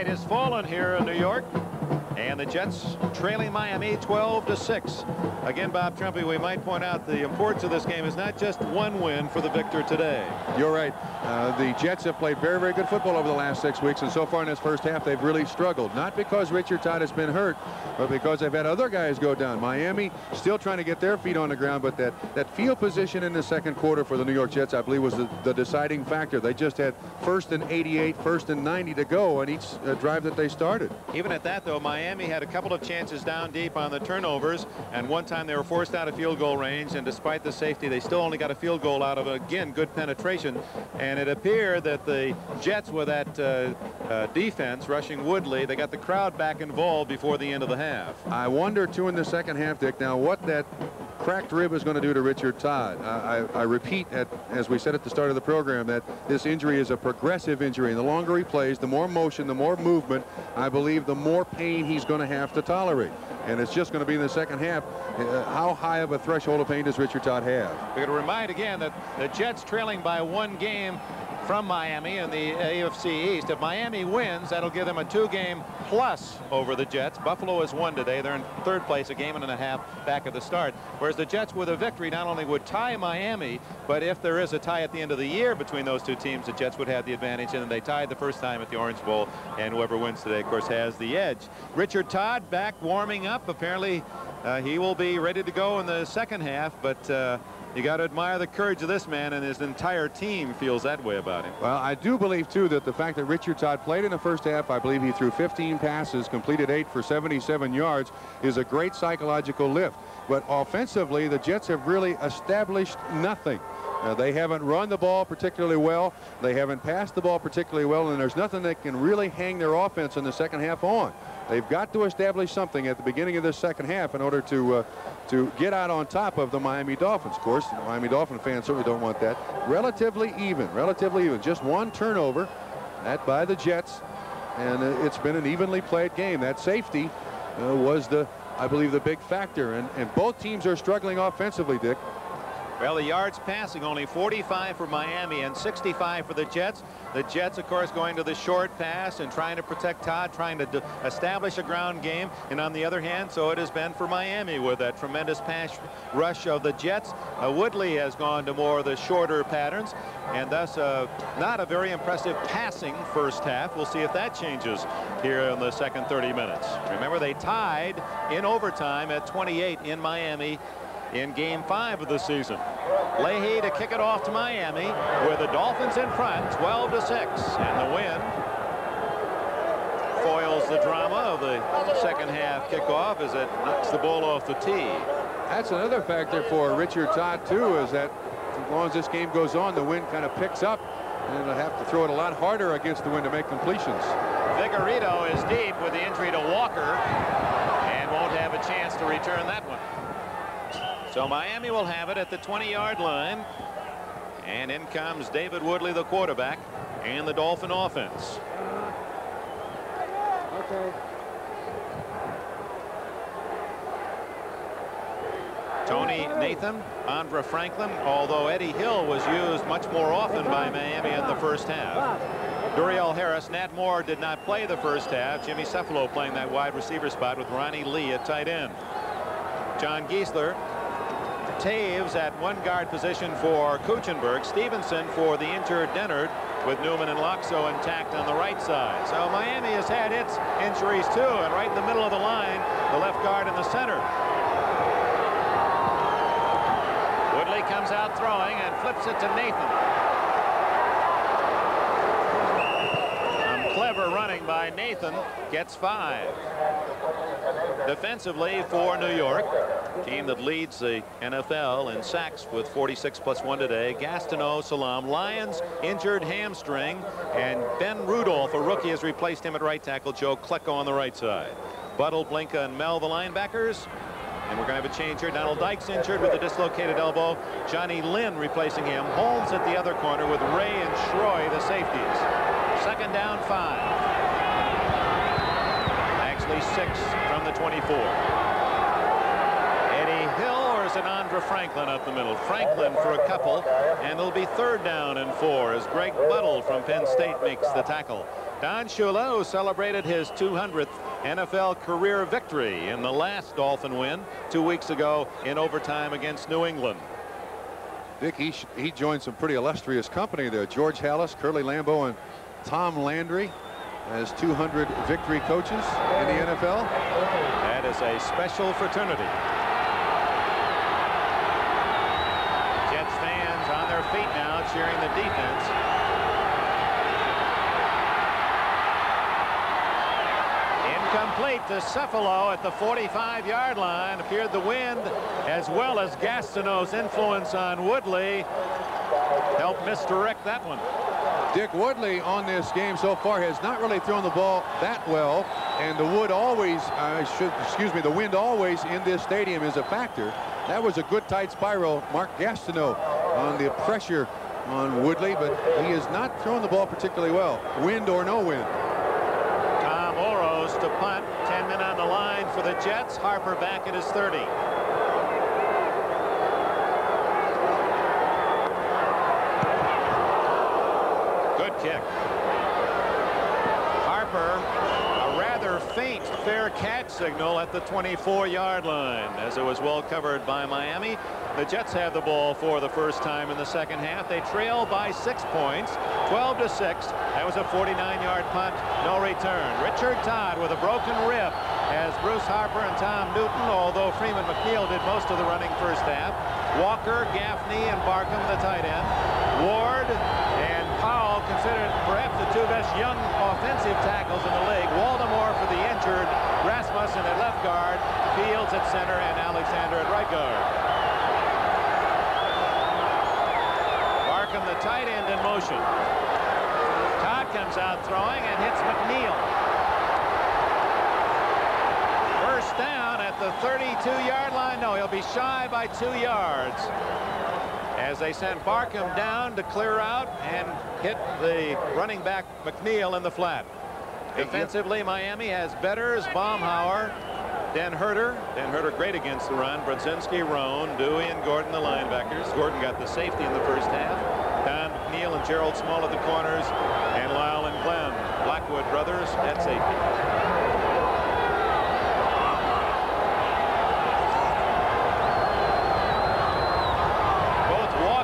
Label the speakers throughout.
Speaker 1: Night has fallen here in New York, and the Jets trailing Miami 12-6. Again, Bob Trumpy, we might point out the importance of this game is not just one win for the victor today.
Speaker 2: You're right. The Jets have played very, very good football over the last 6 weeks, and so far in this first half they've really struggled. Not because Richard Todd has been hurt, but because they've had other guys go down. Miami still trying to get their feet on the ground, but that field position in the second quarter for the New York Jets, I believe, was the deciding factor. They just had 1st and 88, 1st and 90 to go on each drive that they started.
Speaker 1: Even at that, though, Miami had a couple of chances down deep on the turnovers, and one time they were forced out of field goal range, and despite the safety, they still only got a field goal out of, again, good penetration. And it appeared that the Jets, with that defense rushing Woodley, they got the crowd back involved before the end of the half.
Speaker 2: I wonder, too, in the second half, Dick, now what that cracked rib is going to do to Richard Todd. I repeat, as we said at the start of the program, that this injury is a progressive injury, and the longer he plays, the more motion, the more movement, I believe the more pain he's going to have to tolerate. And it's just going to be in the second half. How high of a threshold of pain does Richard Todd have?
Speaker 1: We're going to remind again that the Jets trailing by 1 game from Miami in the AFC East. If Miami wins, that'll give them a 2-game plus over the Jets. Buffalo has won today. They're in 3rd place, a game and a half back at the start. Whereas the Jets, with a victory, not only would tie Miami, but if there is a tie at the end of the year between those two teams, the Jets would have the advantage. And they tied the first time at the Orange Bowl, and whoever wins today, of course, has the edge. Richard Todd back warming up. Apparently, he will be ready to go in the second half, but you got to admire the courage of this man, and his entire team feels that way about him.
Speaker 2: Well, I do believe, too, that the fact that Richard Todd played in the first half, I believe he threw 15 passes, completed 8 for 77 yards, is a great psychological lift. But offensively, the Jets have really established nothing. They haven't run the ball particularly well. They haven't passed the ball particularly well, and there's nothing that can really hang their offense in the second half on. They've got to establish something at the beginning of this second half in order to get out on top of the Miami Dolphins. Of course, the Miami Dolphin fans certainly don't want that. Relatively even. Just 1 turnover, that by the Jets, and it's been an evenly played game. That safety was, I believe, the big factor, and both teams are struggling offensively, Dick.
Speaker 1: Well, the yards passing, only 45 for Miami and 65 for the Jets. The Jets, of course, going to the short pass and trying to protect Todd, trying to establish a ground game. And on the other hand, so it has been for Miami with that tremendous pass rush of the Jets. Woodley has gone to more of the shorter patterns, and thus not a very impressive passing first half. We'll see if that changes here in the second 30 minutes. Remember, they tied in overtime at 28 in Miami in Game 5 of the season. Leahy to kick it off to Miami with the Dolphins in front, 12-6, and the win foils the drama of the second half kickoff as it knocks the ball off the tee.
Speaker 2: That's another factor for Richard Todd, too, is that as long as this game goes on, the wind kind of picks up, and they'll have to throw it a lot harder against the wind to make completions.
Speaker 1: Vigorito is deep with the injury to Walker and won't have a chance to return that one. So Miami will have it at the 20-yard line, and in comes David Woodley, the quarterback, and the Dolphin offense.
Speaker 3: Okay.
Speaker 1: Tony Nathan, Andra Franklin, although Eddie Hill was used much more often by Miami in the first half. Duriel Harris, Nat Moore did not play the first half. Jimmy Cephalo playing that wide receiver spot with Ronnie Lee at tight end. John Giesler, Taves at 1 guard position for Kuchenberg, Stevenson for the injured Dennard, with Newman and Loxo intact on the right side. So Miami has had its injuries too, and right in the middle of the line, the left guard in the center. Woodley comes out throwing and flips it to Nathan. Some clever running by Nathan, gets 5. Defensively for New York, team that leads the NFL in sacks with 46 plus 1 today. Gastineau, Salam, Lions injured hamstring, and Ben Rudolph, a rookie, has replaced him at right tackle. Joe Klecko on the right side. Buttle, Blinka, and Mel, the linebackers. And we're going to have a change here. Donald Dykes injured with a dislocated elbow. Johnny Lynn replacing him. Holmes at the other corner with Ray and Schroy, the safeties. Second down, 5. Actually 6 from the 24. Eddie Hill, or is it Andra Franklin up the middle? Franklin for a couple, and it'll be 3rd down and 4 as Greg Buttle from Penn State makes the tackle. Don Shula, who celebrated his 200th NFL career victory in the last Dolphin win 2 weeks ago in overtime against New England.
Speaker 2: Dick, he joined some pretty illustrious company there. George Halas, Curly Lambeau, and Tom Landry as 200 victory coaches in the NFL.
Speaker 1: That is a special fraternity. Jets fans on their feet now cheering the defense. Incomplete to Cephalo at the 45-yard line. Appeared the wind as well as Gastineau's influence on Woodley helped misdirect that one.
Speaker 2: Dick, Woodley on this game so far has not really thrown the ball that well, and the wind always in this stadium is a factor. That was a good tight spiral. Mark Gastineau on the pressure on Woodley, but he has not thrown the ball particularly well, wind or no wind.
Speaker 1: Tom Oros to punt. 10 men on the line for the Jets. Harper back at his 30. Kick. Harper, a rather faint fair catch signal at the 24-yard line as it was well covered by Miami. The Jets have the ball for the first time in the second half. They trail by 6 points, 12-6. That was a 49-yard punt, no return. Richard Todd with a broken rib as Bruce Harper and Tom Newton, although Freeman McNeil did most of the running first half. Walker, Gaffney, and Barkham the tight end. Ward and Powell considered perhaps the two best young offensive tackles in the league. Waldemore for the injured, Rasmussen at left guard, Fields at center, and Alexander at right guard. Barkham the tight end in motion. Todd comes out throwing and hits McNeil. First down at the 32-yard line. No, he'll be shy by 2 yards as they sent Barkham down to clear out and hit the running back McNeil in the flat. Defensively, Miami has Betters, Baumhauer, Den Herter great against the run, Brodzinski, Roan, Dewey, and Gordon the linebackers. Gordon got the safety in the first half. Don McNeil and Gerald Small at the corners, and Lyle and Glenn Blackwood brothers at safety.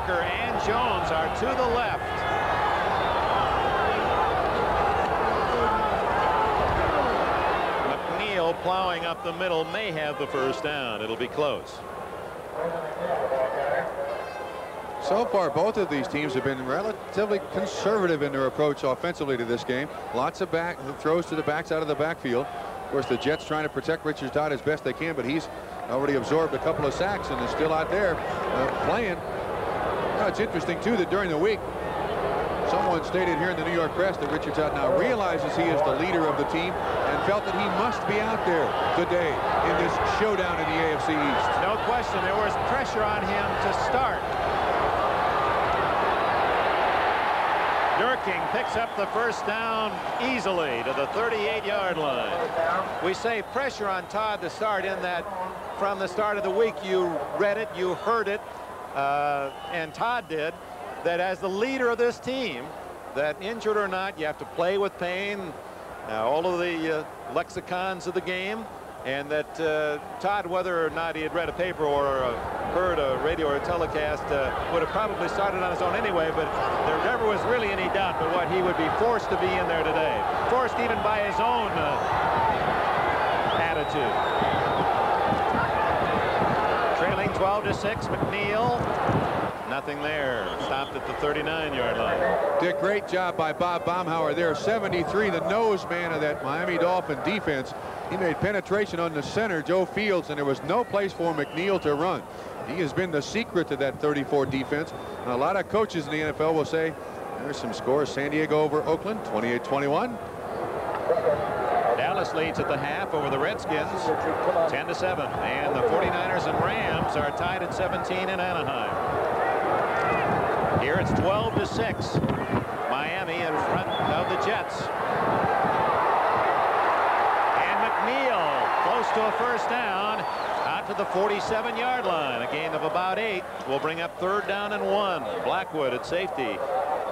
Speaker 1: And Jones are to the left. McNeil plowing up the middle may have the first down. It'll be close.
Speaker 2: So far, both of these teams have been relatively conservative in their approach offensively to this game. Lots of throws to the backs out of the backfield. Of course, the Jets trying to protect Richard Todd as best they can, but he's already absorbed a couple of sacks and is still out there playing. Now, it's interesting, too, that during the week, someone stated here in the New York press that Richard Todd now realizes he is the leader of the team and felt that he must be out there today in this showdown in the AFC East.
Speaker 1: No question, there was pressure on him to start. Durking picks up the first down easily to the 38-yard line. We say pressure on Todd to start in that from the start of the week you read it, you heard it, and Todd did, that as the leader of this team, that injured or not, you have to play with pain, all of the lexicons of the game, and that Todd, whether or not he had read a paper or heard a radio or a telecast, would have probably started on his own anyway, but there never was really any doubt but what he would be forced to be in there today, forced even by his own attitude. Trailing 12-6, McNeil. Nothing there. Stopped at the 39-yard line.
Speaker 2: Dick, great job by Bob Baumhauer there. 73, the nose man of that Miami Dolphin defense. He made penetration on the center, Joe Fields, and there was no place for McNeil to run. He has been the secret to that 34 defense. And a lot of coaches in the NFL will say, there's some scores. San Diego over Oakland, 28-21.
Speaker 1: Dallas leads at the half over the Redskins, 10-7. And the 49ers and Rams are tied at 17 in Anaheim. Here it's 12-6. Miami in front of the Jets. And McNeil close to a first down out to the 47-yard line. A gain of about 8 will bring up 3rd down and 1. Blackwood at safety.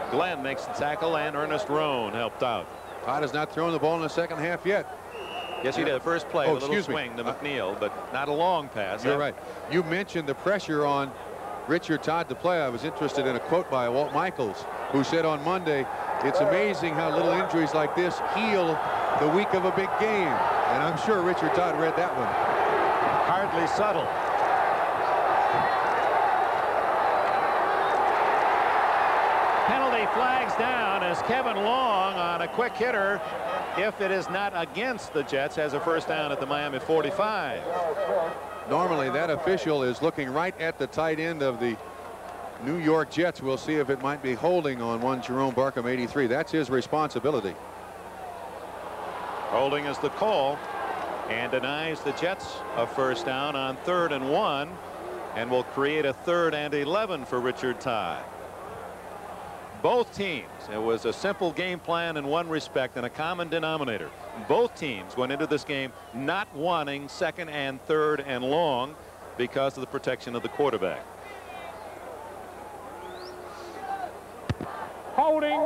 Speaker 1: Glenn makes the tackle and Ernest Roan helped out.
Speaker 2: Todd has not thrown the ball in the second half yet.
Speaker 1: Yes, he did. The first play,
Speaker 2: Oh,
Speaker 1: a little swing to McNeil, but not a long pass.
Speaker 2: You're right. You mentioned the pressure on Richard Todd to play. I was interested in a quote by Walt Michaels, who said on Monday, "It's amazing how little injuries like this heal the week of a big game." And I'm sure Richard Todd read that one.
Speaker 1: Hardly subtle. Penalty flags down as Kevin Long on a quick hitter, if it is not against the Jets, has a first down at the Miami 45.
Speaker 2: Normally that official is looking right at the tight end of the New York Jets. We'll see if it might be holding on one Jerome Barkham, 83. That's his responsibility.
Speaker 1: Holding is the call, and denies the Jets a first down on 3rd and 1, and will create a 3rd and 11 for Richard Todd. Both teams, it was a simple game plan in one respect and a common denominator. Both teams went into this game not wanting 2nd and 3rd and long because of the protection of the quarterback.
Speaker 3: Holding,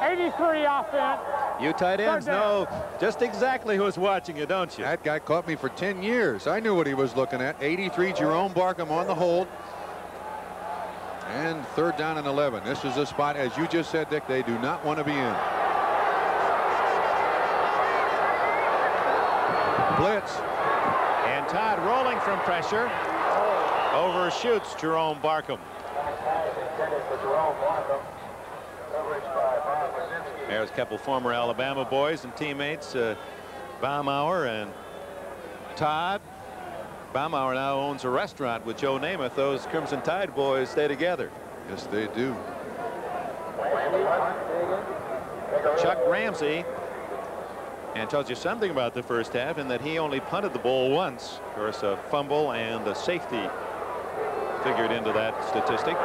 Speaker 3: 83 offense.
Speaker 1: You tight ends know just exactly who's watching you, don't you?
Speaker 2: That guy caught me for 10 years. I knew what he was looking at. 83, Jerome Barkham on the hold. And 3rd down and 11. This is a spot, as you just said, Dick, they do not want to be in. Blitz.
Speaker 1: And Todd rolling from pressure. Overshoots Jerome Barkham. There's a couple former Alabama boys and teammates, Baumauer and Todd. Baumauer now owns a restaurant with Joe Namath. Those Crimson Tide boys stay together.
Speaker 2: Yes, they do.
Speaker 1: Chuck Ramsey, and tells you something about the first half in that he only punted the ball once. Of course, a fumble and a safety figured into that statistic.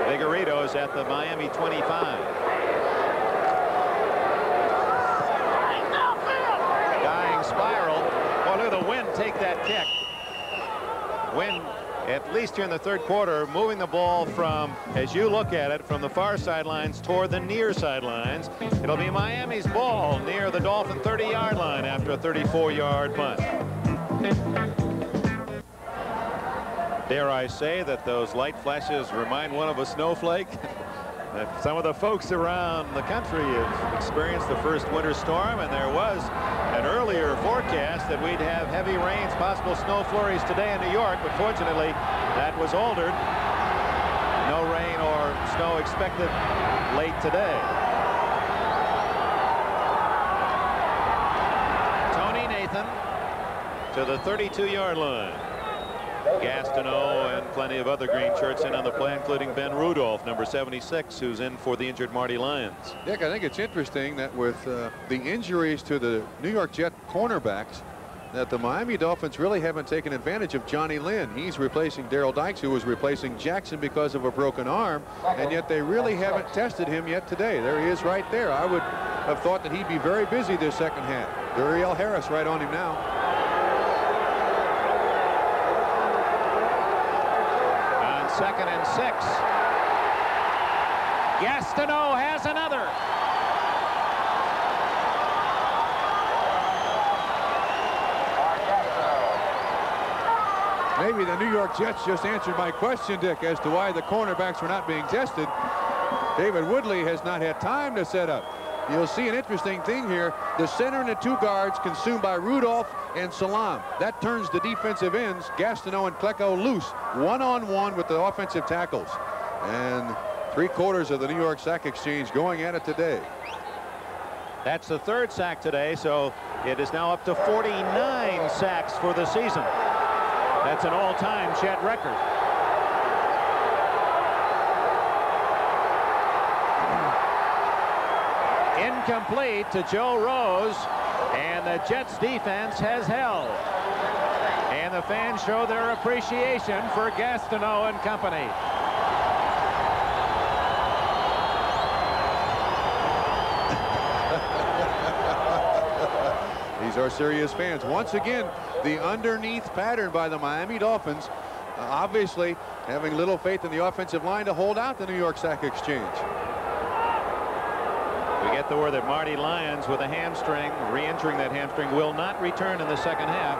Speaker 1: Vigorito's at the Miami 25. Dying spiral. Boy, look at the Wind take that kick. Wind, at least here in the 3rd quarter, moving the ball from, as you look at it, from the far sidelines toward the near sidelines. It'll be Miami's ball near the Dolphin 30-yard line after a 34-yard punt. Dare I say that those light flashes remind one of a snowflake? That some of the folks around the country have experienced the first winter storm, and there was an earlier forecast that we'd have heavy rains, possible snow flurries today in New York, but fortunately that was altered. No rain or snow expected late today. Tony Nathan to the 32-yard line. Gastineau and plenty of other green shirts in on the play, including Ben Rudolph, number 76, who's in for the injured Marty Lyons.
Speaker 2: Dick, I think it's interesting that with the injuries to the New York Jet cornerbacks, that the Miami Dolphins really haven't taken advantage of Johnny Lynn. He's replacing Daryl Dykes, who was replacing Jackson because of a broken arm, and yet they really haven't tested him yet today. There he is right there. I would have thought that he'd be very busy this second half. Duriel Harris right on him now.
Speaker 1: On 2nd and 6. Gastineau has another.
Speaker 2: Maybe the New York Jets just answered my question, Dick, as to why the cornerbacks were not being tested. David Woodley has not had time to set up. You'll see an interesting thing here. The center and the 2 guards consumed by Rudolph and Salam. That turns the defensive ends, Gastineau and Klecko, loose, one-on-one with the offensive tackles. And 3/4 of the New York sack exchange going at it today.
Speaker 1: That's the 3rd sack today, so it is now up to 49 sacks for the season. That's an all-time Jet record. Incomplete to Joe Rose, and the Jets defense has held. And the fans show their appreciation for Gastineau and company.
Speaker 2: These are serious fans. Once again, the underneath pattern by the Miami Dolphins, obviously having little faith in the offensive line to hold out the New York sack exchange.
Speaker 1: We get the word that Marty Lyons, with a hamstring, re-injuring that hamstring, will not return in the second half.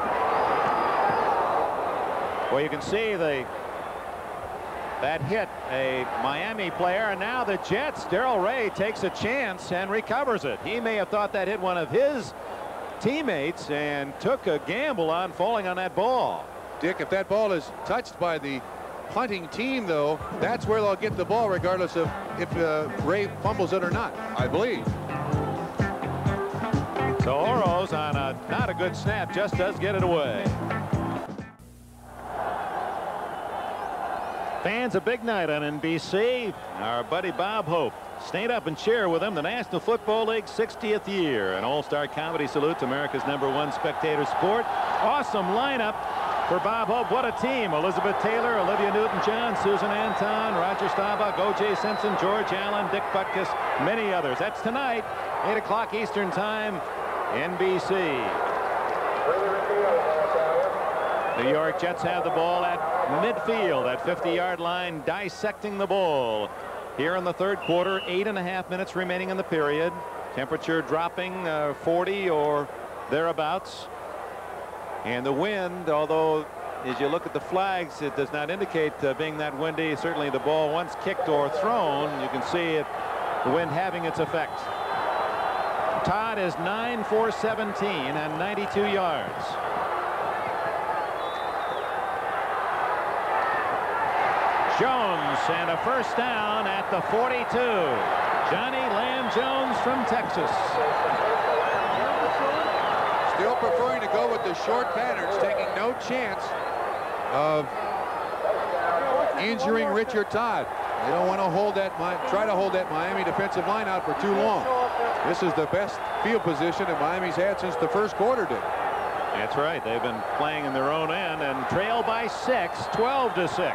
Speaker 1: Well, you can see that hit a Miami player, and now the Jets. Darrell Ray takes a chance and recovers it. He may have thought that hit one of his teammates and took a gamble on falling on that ball.
Speaker 2: Dick, if that ball is touched by the punting team, though, that's where they'll get the ball, regardless of if Ray fumbles it or not, I believe.
Speaker 1: So Oro's on a not a good snap, just does get it away. Fans, a big night on NBC. Our buddy Bob Hope. Stayed up and cheer with him. The National Football League's 60th year. An all-star comedy salute to America's #1 spectator sport. Awesome lineup for Bob Hope. What a team. Elizabeth Taylor, Olivia Newton-John, Susan Anton, Roger Staubach, O.J. Simpson, George Allen, Dick Butkus, many others. That's tonight, 8 o'clock Eastern Time, NBC. New York Jets have the ball at midfield, at 50-yard line, dissecting the ball. Here in the third quarter, 8.5 minutes remaining in the period. Temperature dropping 40 or thereabouts. And the wind, although as you look at the flags, it does not indicate being that windy. Certainly the ball, once kicked or thrown, you can see it, the wind having its effect. Todd is 9 for 17 and 92 yards. Jones, and a first down at the 42. Johnny Lamb Jones from Texas.
Speaker 2: Still preferring to go with the short patterns, taking no chance of injuring Richard Todd. They don't want to try to hold that Miami defensive line out for too long. This is the best field position that Miami's had since the first quarter did.
Speaker 1: That's right. They've been playing in their own end and trail by 6, 12-6.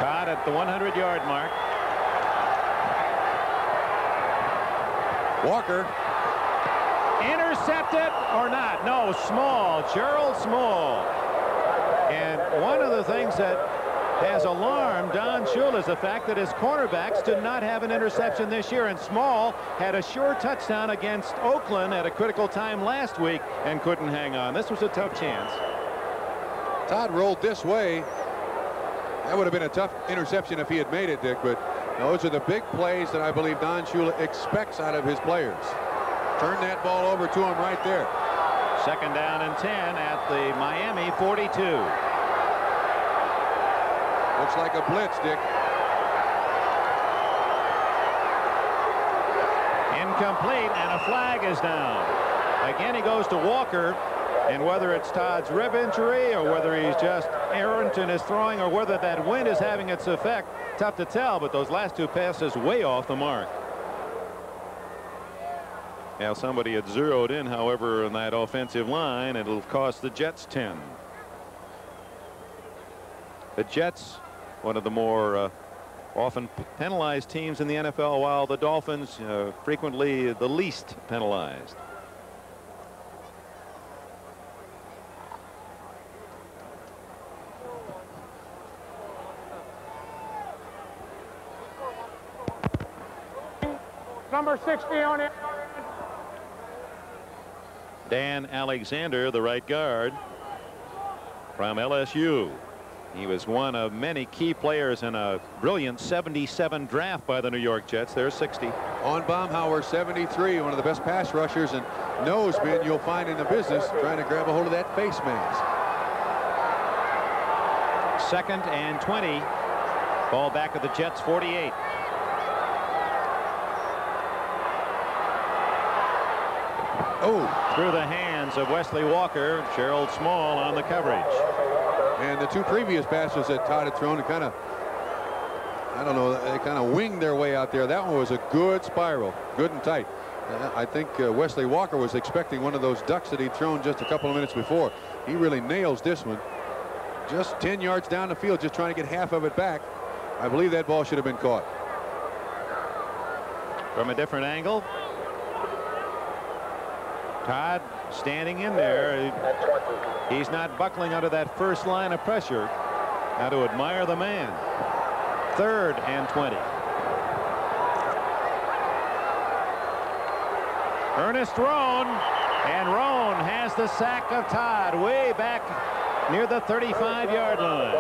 Speaker 1: Todd at the 100-yard mark.
Speaker 2: Walker.
Speaker 1: Intercepted or not? No, Small. Gerald Small. And one of the things that has alarmed Don Shula is the fact that his cornerbacks did not have an interception this year. And Small had a sure touchdown against Oakland at a critical time last week and couldn't hang on. This was a tough chance.
Speaker 2: Todd rolled this way. That would have been a tough interception if he had made it, Dick, but those are the big plays that I believe Don Shula expects out of his players. Turn that ball over to him right there.
Speaker 1: Second down and 10 at the Miami 42.
Speaker 2: Looks like a blitz, Dick.
Speaker 1: Incomplete, and a flag is down. Again, he goes to Walker, and whether it's Todd's rib injury or whether he's just errant in his throwing or whether that wind is having its effect, tough to tell, but those last two passes way off the mark. Now somebody had zeroed in, however, in that offensive line. It'll cost the Jets 10. The Jets, one of the more often penalized teams in the NFL, while the Dolphins frequently the least penalized.
Speaker 3: Number 60 on it.
Speaker 1: Dan Alexander, the right guard from LSU. He was one of many key players in a brilliant '77 draft by the New York Jets. They're 60.
Speaker 2: On Baumhauer, 73, one of the best pass rushers and nose men you'll find in the business, trying to grab a hold of that face mask.
Speaker 1: Second and 20. Ball back at the Jets 48.
Speaker 2: Oh,
Speaker 1: through the hands of Wesley Walker. Gerald Small on the coverage.
Speaker 2: And the two previous passes that Todd had thrown, kind of, I don't know, they kind of winged their way out there. That one was a good spiral, good and tight. I think Wesley Walker was expecting one of those ducks that he'd thrown just a couple of minutes before. He really nails this one. Just 10 yards down the field, just trying to get half of it back. I believe that ball should have been caught.
Speaker 1: From a different angle. Todd standing in there. He's not buckling under that first line of pressure. Now to admire the man. Third and 20. Ernest Roan, and Roan has the sack of Todd way back near the 35-yard line.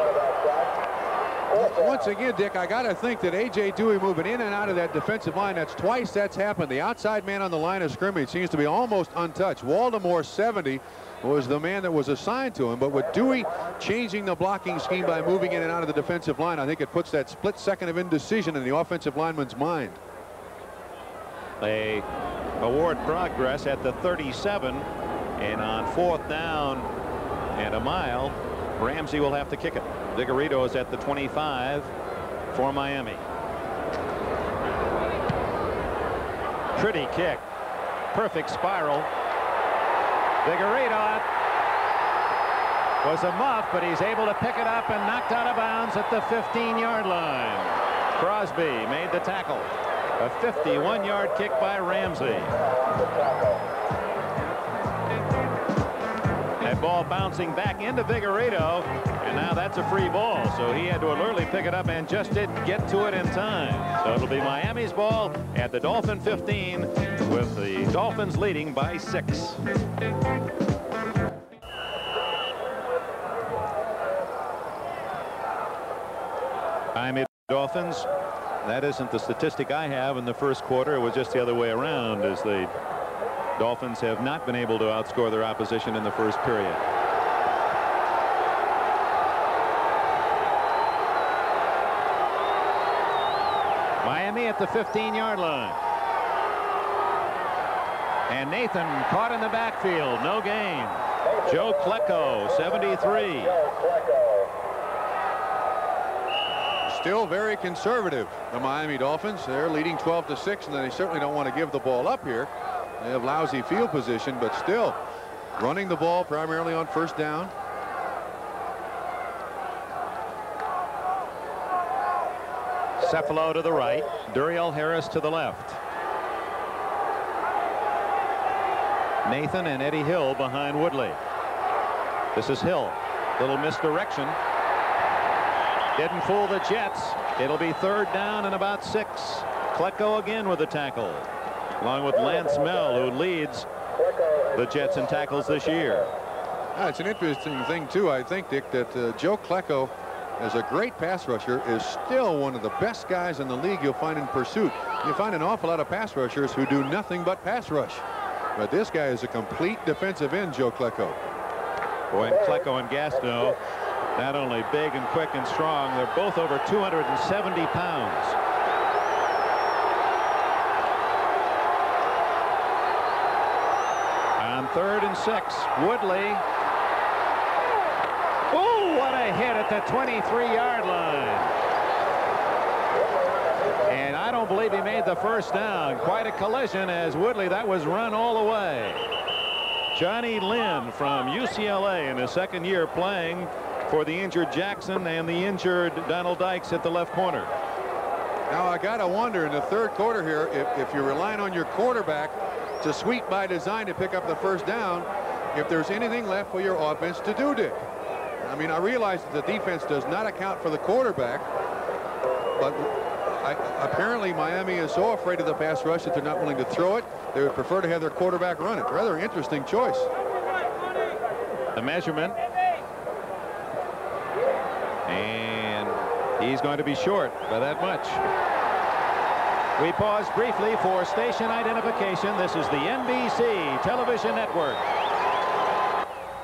Speaker 2: Once again, Dick, I got to think that A.J. Dewey moving in and out of that defensive line, that's twice that's happened. The outside man on the line of scrimmage seems to be almost untouched. Waldemore, 70, was the man that was assigned to him, but with Dewey changing the blocking scheme by moving in and out of the defensive line, I think it puts that split second of indecision in the offensive lineman's mind.
Speaker 1: They award progress at the 37, and on 4th down and a mile, Ramsey will have to kick it. Vigorito is at the 25 for Miami. Pretty kick. Perfect spiral. Vigorito was a muff, but he's able to pick it up and knocked out of bounds at the 15-yard line. Crosby made the tackle. A 51-yard kick by Ramsey. That ball bouncing back into Vigorito, and now that's a free ball, so he had to alertly pick it up and just didn't get to it in time. So it'll be Miami's ball at the Dolphin 15, with the Dolphins leading by 6. Miami Dolphins. That isn't the statistic I have in the first quarter. It was just the other way around, as the Dolphins have not been able to outscore their opposition in the first period. Miami at the 15-yard line. And Nathan caught in the backfield. No gain. Joe Klecko, 73.
Speaker 2: Still very conservative, the Miami Dolphins. They're leading 12-6, and they certainly don't want to give the ball up here. They have lousy field position, but still running the ball primarily on 1st down.
Speaker 1: Cephalo to the right, Duriel Harris to the left. Nathan and Eddie Hill behind Woodley. This is Hill. Little misdirection. Didn't fool the Jets. It'll be 3rd down and about 6. Klecko again with the tackle, along with Lance Mell, who leads the Jets in tackles this year.
Speaker 2: It's an interesting thing, too, I think, Dick, that Joe Klecko, as a great pass rusher, is still one of the best guys in the league you'll find in pursuit. You find an awful lot of pass rushers who do nothing but pass rush. But this guy is a complete defensive end, Joe Klecko.
Speaker 1: Boy, and Klecko and Gastineau, not only big and quick and strong, they're both over 270 pounds. On 3rd and 6, Woodley. Oh, what a hit at the 23-yard line. And I don't believe he made the 1st down. Quite a collision, as Woodley, that was run all the way. Johnny Lynn from UCLA in his 2nd year playing for the injured Jackson and the injured Donald Dykes at the left corner.
Speaker 2: Now, I got to wonder in the 3rd quarter here, if you're relying on your quarterback to sweep by design to pick up the 1st down, if there's anything left for your offense to do, Dick. I mean, I realize that the defense does not account for the quarterback, but apparently Miami is so afraid of the pass rush that they're not willing to throw it. They would prefer to have their quarterback run it. Rather interesting choice.
Speaker 1: The measurement. And he's going to be short by that much. We pause briefly for station identification. This is the NBC television network.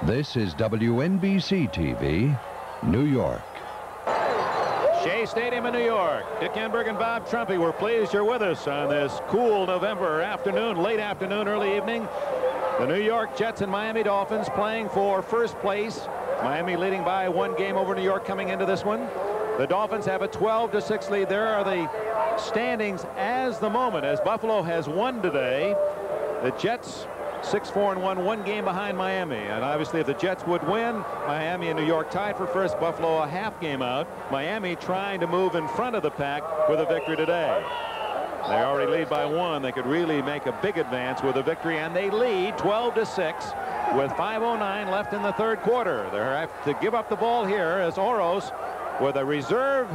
Speaker 4: This is WNBC TV, New York.
Speaker 1: Shea Stadium in New York. Dick Enberg and Bob Trumpy, we're pleased you're with us on this cool November afternoon, late afternoon, early evening. The New York Jets and Miami Dolphins playing for 1st place. Miami leading by 1 game over New York coming into this one. The Dolphins have a 12-6 lead. There are the standings as the moment, as Buffalo has won today. The Jets 6-4-1, 1 game behind Miami. And obviously, if the Jets would win, Miami and New York tied for 1st. Buffalo a half game out. Miami trying to move in front of the pack with a victory today. They already lead by 1. They could really make a big advance with a victory, and they lead 12-6 with 5:09 left in the 3rd quarter. They have to give up the ball here as Oros with a reserve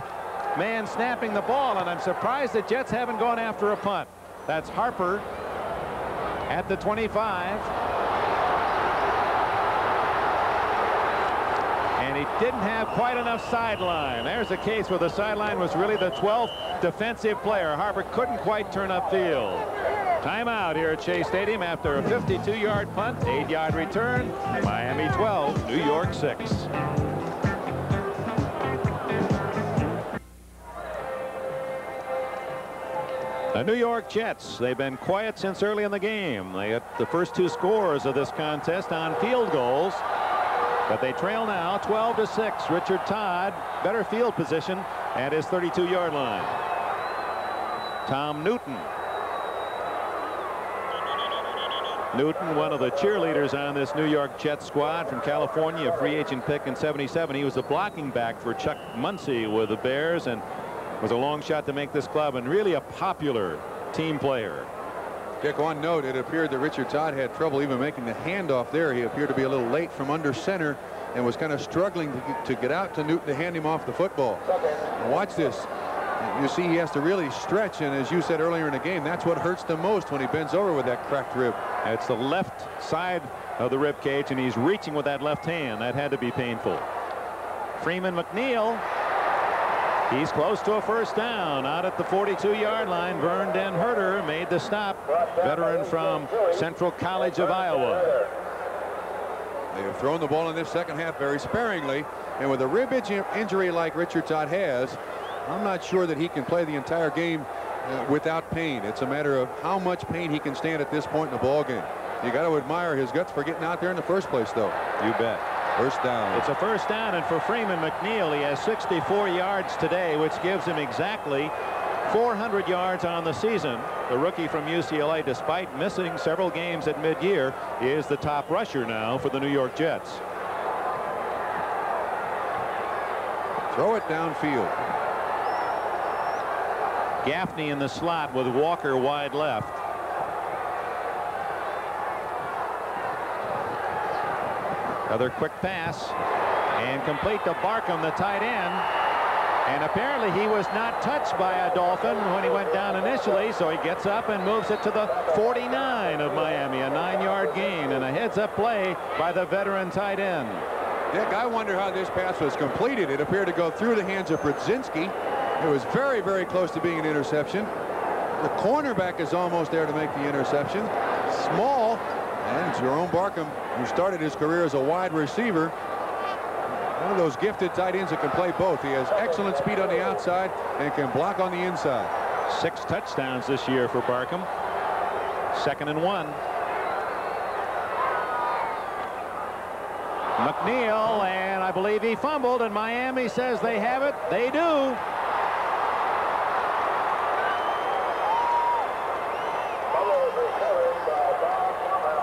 Speaker 1: man snapping the ball, and I'm surprised the Jets haven't gone after a punt. That's Harper. at the 25. And he didn't have quite enough sideline. There's a case where the sideline was really the 12th defensive player. Harper couldn't quite turn upfield. Timeout here at Shea Stadium after a 52-yard punt, 8-yard return. Miami 12, New York 6. The New York Jets, they've been quiet since early in the game. They got the first 2 scores of this contest on field goals. But they trail now 12-6. Richard Todd, better field position at his 32-yard line. Tom Newton. Newton, one of the cheerleaders on this New York Jets squad from California, a free agent pick in '77. He was a blocking back for Chuck Muncie with the Bears and was a long shot to make this club and really a popular team player.
Speaker 2: Dick, on note, it appeared that Richard Todd had trouble even making the handoff there. He appeared to be a little late from under center and was kind of struggling to get out to Newton to hand him off the football. And watch this. You see he has to really stretch, and as you said earlier in the game, that's what hurts the most when he bends over with that cracked rib.
Speaker 1: It's the left side of the rib cage, and he's reaching with that left hand. That had to be painful. Freeman McNeil. He's close to a first down out at the 42-yard line. Vern Den Herter made the stop. Veteran from Central College of Iowa.
Speaker 2: They have thrown the ball in this second half very sparingly, and with a rib injury like Richard Todd has, I'm not sure that he can play the entire game without pain. It's a matter of how much pain he can stand at this point in the ball game. You got to admire his guts for getting out there in the first place, though.
Speaker 1: You bet.
Speaker 2: First down.
Speaker 1: It's a first down, and for Freeman McNeil, he has 64 yards today, which gives him exactly 400 yards on the season. The rookie from UCLA, despite missing several games at mid-year, is the top rusher now for the New York Jets.
Speaker 2: Throw it downfield.
Speaker 1: Gaffney in the slot with Walker wide left. Another quick pass and complete to Barkham, the tight end. And apparently he was not touched by a Dolphin when he went down initially, so he gets up and moves it to the 49 of Miami, a 9-yard gain and a heads-up play by the veteran tight end.
Speaker 2: Dick, I wonder how this pass was completed. It appeared to go through the hands of Brzezinski. It was very, very close to being an interception. The cornerback is almost there to make the interception. Small. And Jerome Barkham, who started his career as a wide receiver, one of those gifted tight ends that can play both. He has excellent speed on the outside and can block on the inside.
Speaker 1: 6 touchdowns this year for Barkham. 2nd and 1. McNeil, and I believe he fumbled, and Miami says they have it. They do.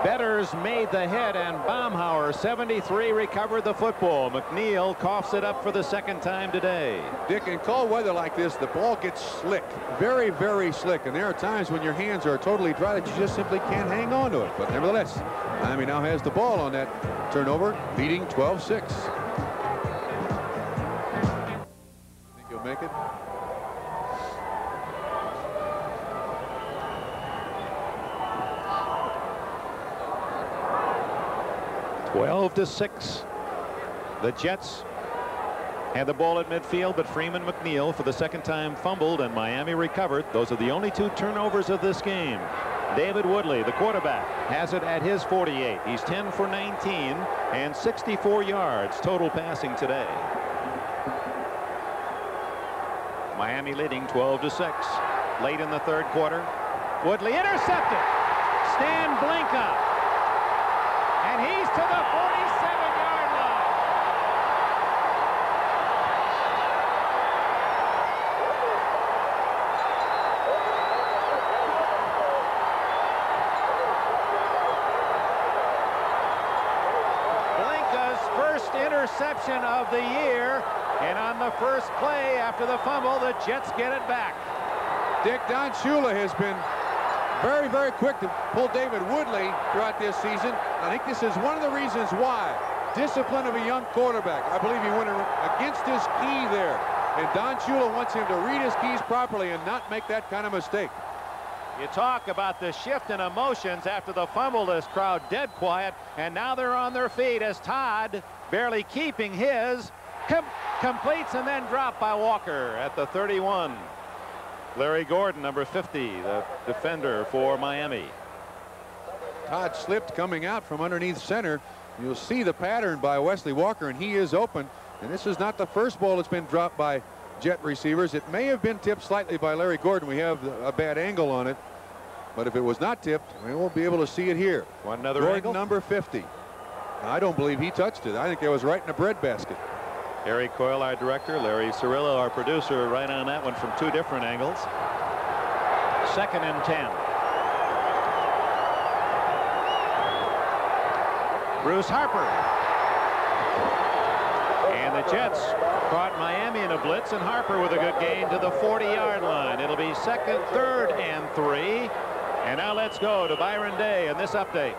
Speaker 1: Betters made the hit, and Baumhauer, 73, recovered the football. McNeil coughs it up for the 2nd time today.
Speaker 2: Dick, in cold weather like this, the ball gets slick, very, very slick, and there are times when your hands are totally dry that you just simply can't hang on to it. But nevertheless, Miami now has the ball on that turnover, leading 12-6. Think he'll make it?
Speaker 1: Twelve to 6. The Jets had the ball at midfield, but Freeman McNeil for the 2nd time fumbled, and Miami recovered. Those are the only 2 turnovers of this game. David Woodley, the quarterback, has it at his 48. He's 10 for 19 and 64 yards total passing today. Miami leading 12 to 6. Late in the 3rd quarter. Woodley intercepted. Stan Blinka. And he's to the 47-yard line. Blinka's first interception of the year. And on the first play after the fumble, the Jets get it back.
Speaker 2: Dick, Don Shula has been very, very quick to pull David Woodley throughout this season. I think this is one of the reasons why. Discipline of a young quarterback. I believe he went against his key there. And Don Shula wants him to read his keys properly and not make that kind of mistake.
Speaker 1: You talk about the shift in emotions after the fumble. This crowd dead quiet, and now they're on their feet as Todd, barely keeping his, completes and then dropped by Walker at the 31. Larry Gordon, number 50, the defender for Miami.
Speaker 2: Todd slipped coming out from underneath center. You'll see the pattern by Wesley Walker, and he is open. And this is not the first ball that's been dropped by Jet receivers. It may have been tipped slightly by Larry Gordon. We have a bad angle on it. But if it was not tipped, we won't be able to see it here.
Speaker 1: One another
Speaker 2: Gordon,
Speaker 1: angle.
Speaker 2: number 50. I don't believe he touched it. I think it was right in the breadbasket.
Speaker 1: Harry Coyle, our director, Larry Cirillo, our producer, right on that one from two different angles. 2nd and 10. Bruce Harper. And the Jets caught Miami in a blitz, and Harper with a good gain to the 40-yard line. It'll be 2nd, 3rd, and 3. And now let's go to Byron Day in this update.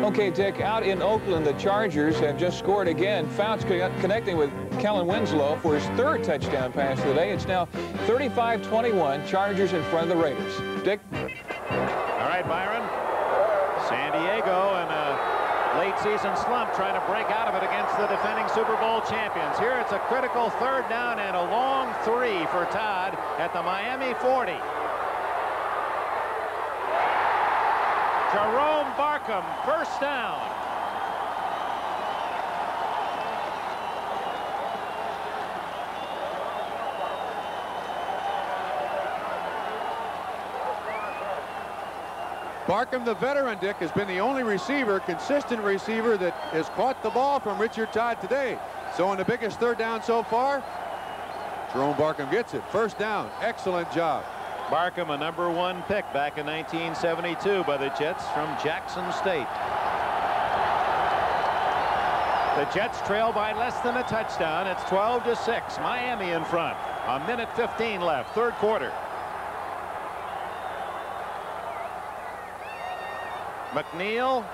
Speaker 5: Okay, Dick, out in Oakland, the Chargers have just scored again. Fouts connecting with Kellen Winslow for his 3rd touchdown pass of the day. It's now 35-21, Chargers in front of the Raiders. Dick?
Speaker 1: All right, Byron. San Diego in a late season slump trying to break out of it against the defending Super Bowl champions. Here it's a critical 3rd down and a long 3 for Todd at the Miami 40. Jerome Barkham, 1st down.
Speaker 2: Barkham, the veteran, Dick, has been the only receiver, consistent receiver, that has caught the ball from Richard Todd today. So on the biggest 3rd down so far, Jerome Barkham gets it. 1st down. Excellent job.
Speaker 1: Barkham, a number 1 pick back in 1972 by the Jets from Jackson State. The Jets trail by less than a touchdown. It's 12-6. Miami in front. A minute 15 left. 3rd quarter. McNeil,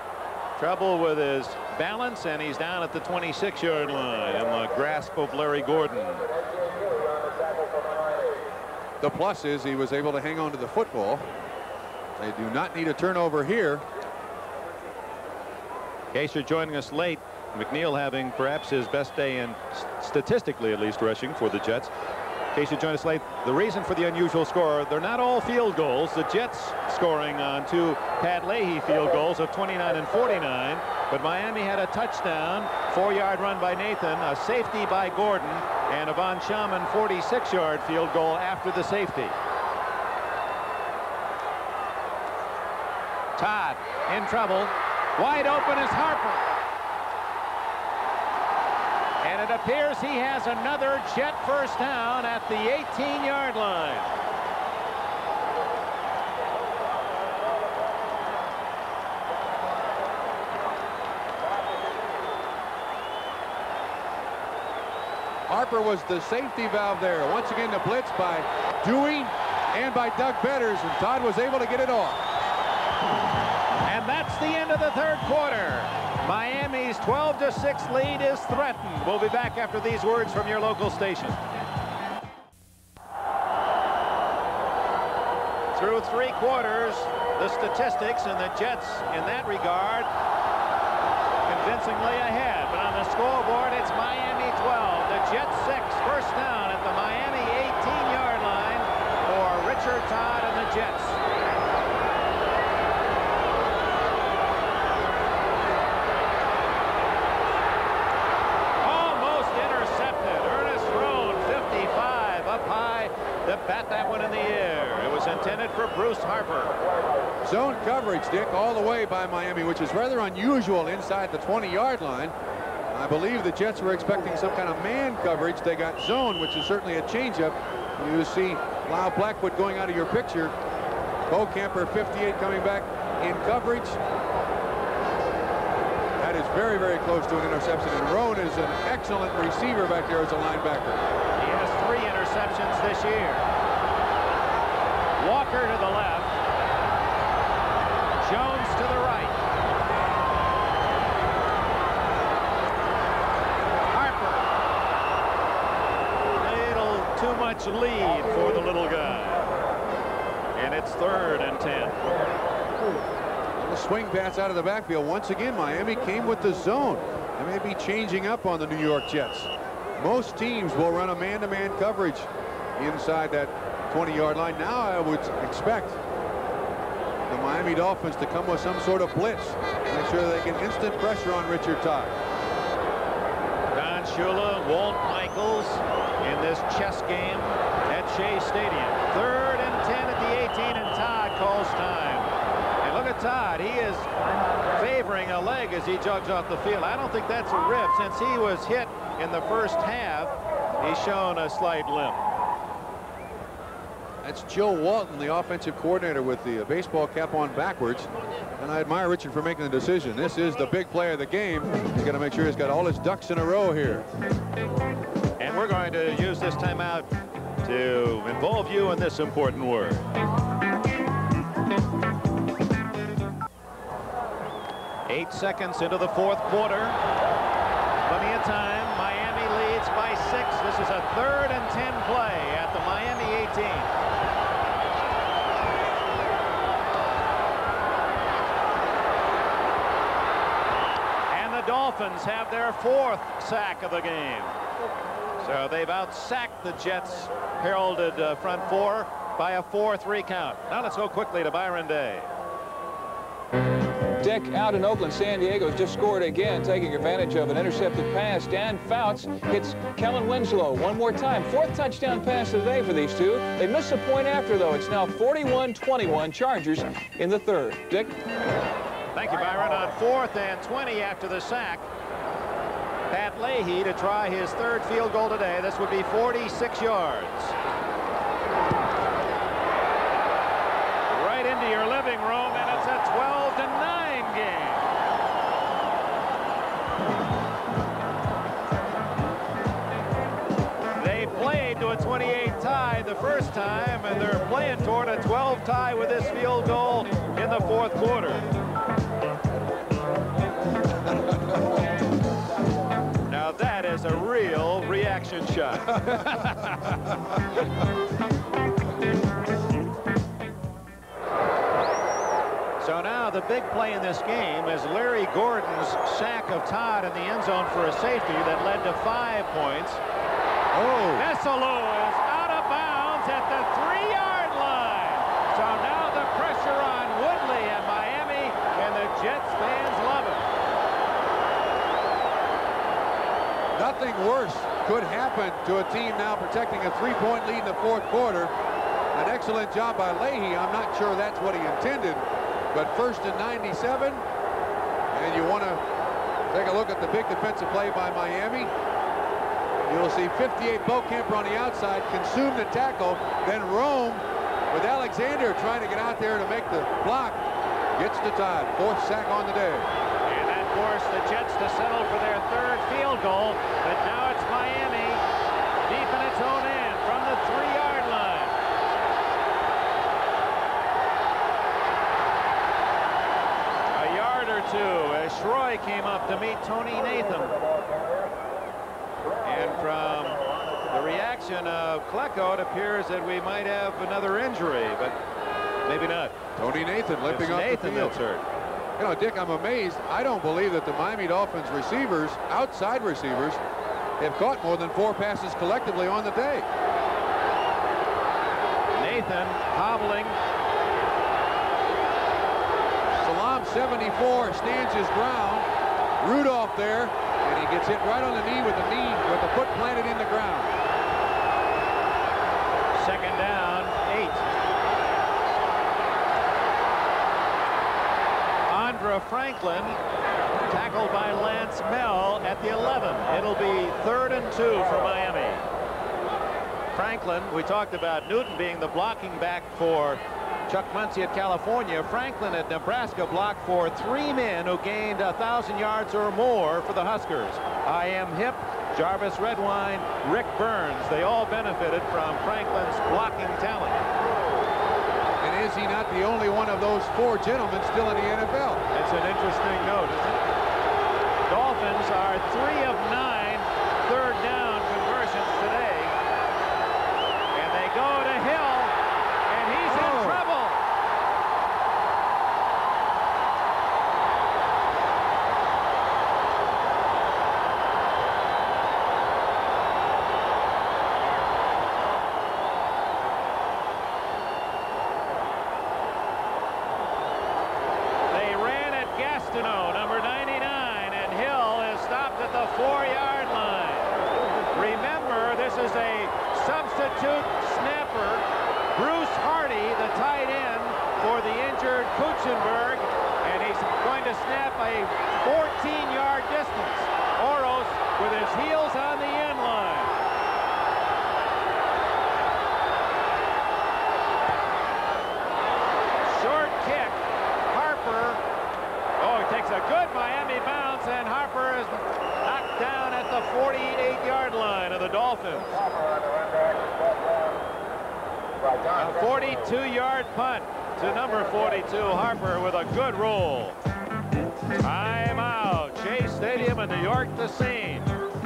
Speaker 1: trouble with his balance, and he's down at the 26-yard line in the grasp of Larry Gordon.
Speaker 2: The plus is he was able to hang on to the football. They do not need a turnover here.
Speaker 1: In case you're joining us late, McNeil having perhaps his best day in, statistically at least, rushing for the Jets. In case you join us late, the reason for the unusual score, they're not all field goals. The Jets scoring on 2 Pat Leahy field goals of 29 and 49. But Miami had a touchdown, 4-yard run by Nathan, a safety by Gordon, and a Von Schaman 46-yard field goal after the safety. Todd in trouble. Wide open is Harper. And it appears he has another Jet 1st down at the 18-yard line.
Speaker 2: Harper was the safety valve there. Once again, the blitz by Dewey and by Doug Betters, and Todd was able to get it off.
Speaker 1: And that's the end of the 3rd quarter. Miami's 12-6 lead is threatened. We'll be back after these words from your local station. Through 3 quarters, the statistics and the Jets in that regard convincingly ahead. But on the scoreboard, it's Miami 12, the Jets 6. 1st down at the Miami 18-yard line for Richard Todd and the Jets. To bat that one in the air. It was intended for Bruce Harper.
Speaker 2: Zone coverage, Dick, all the way by Miami, which is rather unusual inside the 20-yard line. I believe the Jets were expecting some kind of man coverage. They got zone, which is certainly a changeup. You see Lyle Blackwood going out of your picture. Bo Camper, 58, coming back in coverage. That is very, very close to an interception. And Roan is an excellent receiver back there as a linebacker.
Speaker 1: He has 3 interceptions this year. Walker to the left. Jones to the right. Harper. A little too much lead for the little guy. And it's 3rd and 10.
Speaker 2: The swing pass out of the backfield. Once again, Miami came with the zone. They may be changing up on the New York Jets. Most teams will run a man-to-man coverage inside that 20-yard line. Now I would expect the Miami Dolphins to come with some sort of blitz. Make sure they get instant pressure on Richard Todd.
Speaker 1: Don Shula, Walt Michaels in this chess game at Shea Stadium. 3rd and 10 at the 18, and Todd calls time. And look at Todd. He is favoring a leg as he jogs off the field. I don't think that's a rib. Since he was hit in the first half, he's shown a slight limp.
Speaker 2: That's Joe Walton, the offensive coordinator, with the baseball cap on backwards. And I admire Richard for making the decision. This is the big play of the game. He's got to make sure he's got all his ducks in a row here.
Speaker 1: And we're going to use this timeout to involve you in this important word. Eight seconds into the 4th quarter. Plenty of time. Miami leads by 6. This is a 3rd and 10 play at the Miami 18. Dolphins have their 4th sack of the game. So they've out-sacked the Jets' heralded front 4 by a 4-3 count. Now let's go quickly to Byron Day.
Speaker 5: Dick, out in Oakland, San Diego has just scored again, taking advantage of an intercepted pass. Dan Fouts hits Kellen Winslow one more time. 4th touchdown pass of the day for these two. They missed a point after, though. It's now 41-21 Chargers in the 3rd. Dick?
Speaker 1: Thank you, Byron. On 4th and 20 after the sack, Pat Leahy to try his 3rd field goal today. This would be 46 yards. Right into your living room, and it's a 12-9 game. They played to a 28 tie the first time, and they're playing toward a 12 tie with this field goal in the 4th quarter. Now that is a real reaction shot. So now the big play in this game is Larry Gordon's sack of Todd in the end zone for a safety that led to 5 points.
Speaker 2: Oh.
Speaker 1: Messalou is out of bounds at the 3-yard line. So now the pressure on Woodley and Miami, and the Jets fans love it.
Speaker 2: Nothing worse could happen to a team now protecting a 3-point lead in the 4th quarter. An excellent job by Leahy. I'm not sure that's what he intended, but 1st and 97, and you want to take a look at the big defensive play by Miami. You'll see 58 Beaukemper on the outside, consume the tackle, then Rome with Alexander trying to get out there to make the block. Gets to Todd. 4th sack on the day.
Speaker 1: And that forced the Jets to settle for their 3rd field goal, but now it's Miami deep in its own end from the 3-yard line. A yard or two as Schroy came up to meet Tony Nathan. And from the reaction of Klecko, it appears that we might have another injury, but maybe not.
Speaker 2: Tony Nathan limping off the field.
Speaker 1: That's hurt.
Speaker 2: You know, Dick, I'm amazed. I don't believe that the Miami Dolphins receivers, outside receivers, have caught more than 4 passes collectively on the day.
Speaker 1: Nathan hobbling.
Speaker 2: Salam 74 stands his ground. Rudolph there, and he gets hit right on the knee with the foot planted in the ground.
Speaker 1: 2nd down, 8. Andra Franklin tackled by Lance Mell at the 11. It'll be 3rd and 2 for Miami. Franklin, we talked about Newton being the blocking back for Chuck Muncie at California. Franklin at Nebraska blocked for 3 men who gained 1,000 yards or more for the Huskers. I.M. Hip, Jarvis Redwine, Rick Burns. They all benefited from Franklin's blocking talent.
Speaker 2: And is he not the only one of those 4 gentlemen still in the NFL?
Speaker 1: That's an interesting note, isn't it? Dolphins are 3 of 9 3rd down conversions today. And they go to Hill, and he's in trouble. tight end for the injured Kuchenberg, and he's going to snap a 14-yard distance. Oros with his heels on the end line. Short kick. Harper. Oh, he takes a good Miami bounce, and Harper is knocked down at the 48-yard line of the Dolphins. A 42-yard punt to number 42, Harper, with a good roll. Timeout. Shea Stadium in New York, the scene.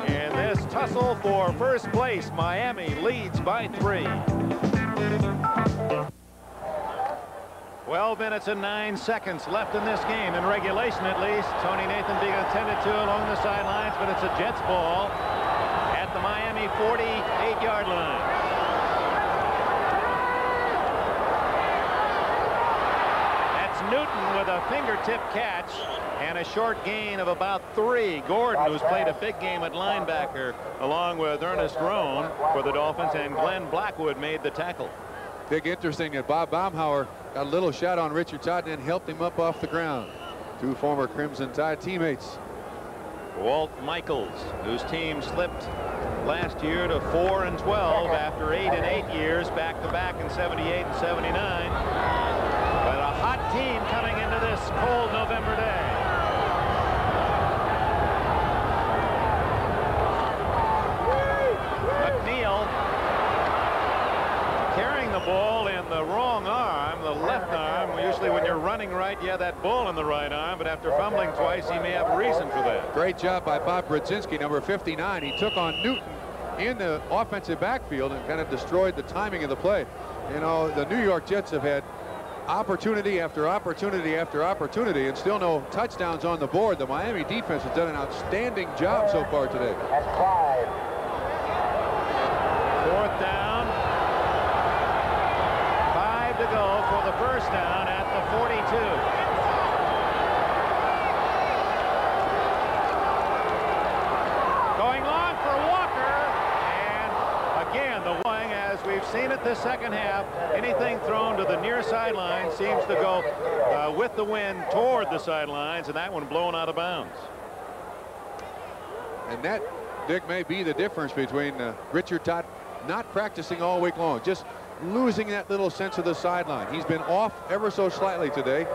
Speaker 1: In this tussle for first place, Miami leads by 3. 12 minutes and 9 seconds left in this game, in regulation at least. Tony Nathan being attended to along the sidelines, but it's a Jets ball at the Miami 48-yard line. Newton with a fingertip catch and a short gain of about 3. Gordon, who's played a big game at linebacker, along with Ernest Roan for the Dolphins, and Glenn Blackwood made the tackle.
Speaker 2: Big interesting that Bob Baumhauer got a little shot on Richard Todd and helped him up off the ground. 2 former Crimson Tide teammates.
Speaker 1: Walt Michaels, whose team slipped last year to 4-12 after 8 and 8 years back-to-back in 78 and 79. But a hot team coming into this cold November day. McNeil carrying the ball in the wrong arm, the left arm. Usually when you're running right, you have that ball in the right arm, but after fumbling twice, he may have a reason for that.
Speaker 2: Great job by Bob Brodzinski, number 59. He took on Newton in the offensive backfield and kind of destroyed the timing of the play. You know, the New York Jets have had opportunity after opportunity after opportunity and still no touchdowns on the board. The Miami defense has done an outstanding job so far today.
Speaker 1: 4th down. 5 to go for the first down at the 42. Going long for Walker, and again the wing, as we've seen it this second half, anything thrown to the near sideline seems to go with the wind toward the sidelines, and that one blown out of bounds.
Speaker 2: And that, Dick, may be the difference between Richard Todd not practicing all week long, just losing that little sense of the sideline. He's been off ever so slightly today.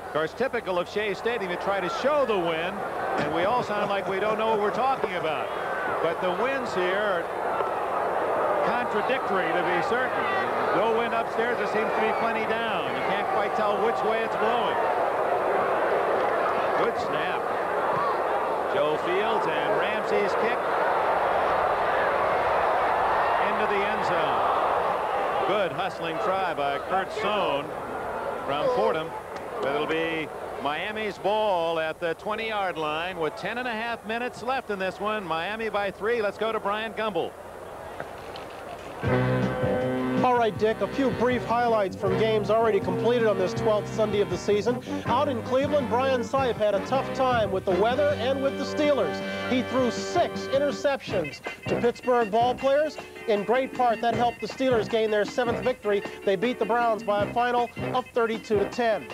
Speaker 1: Of course, typical of Shea Stadium to try to show the wind, and we all sound like we don't know what we're talking about. But the winds here are contradictory, to be certain. No wind upstairs, there seems to be plenty down. You can't quite tell which way it's blowing. Good snap. Joe Fields, and Ramsey's kick into the end zone. Good hustling try by Kurt Sohn from Fordham, but it'll be Miami's ball at the 20-yard line with 10.5 minutes left in this one. Miami by 3. Let's go to Brian Gumbel.
Speaker 6: All right, Dick, a few brief highlights from games already completed on this 12th Sunday of the season. Out in Cleveland, Brian Sipe had a tough time with the weather and with the Steelers. He threw 6 interceptions to Pittsburgh ball players. In great part, that helped the Steelers gain their 7th victory. They beat the Browns by a final of 32-10.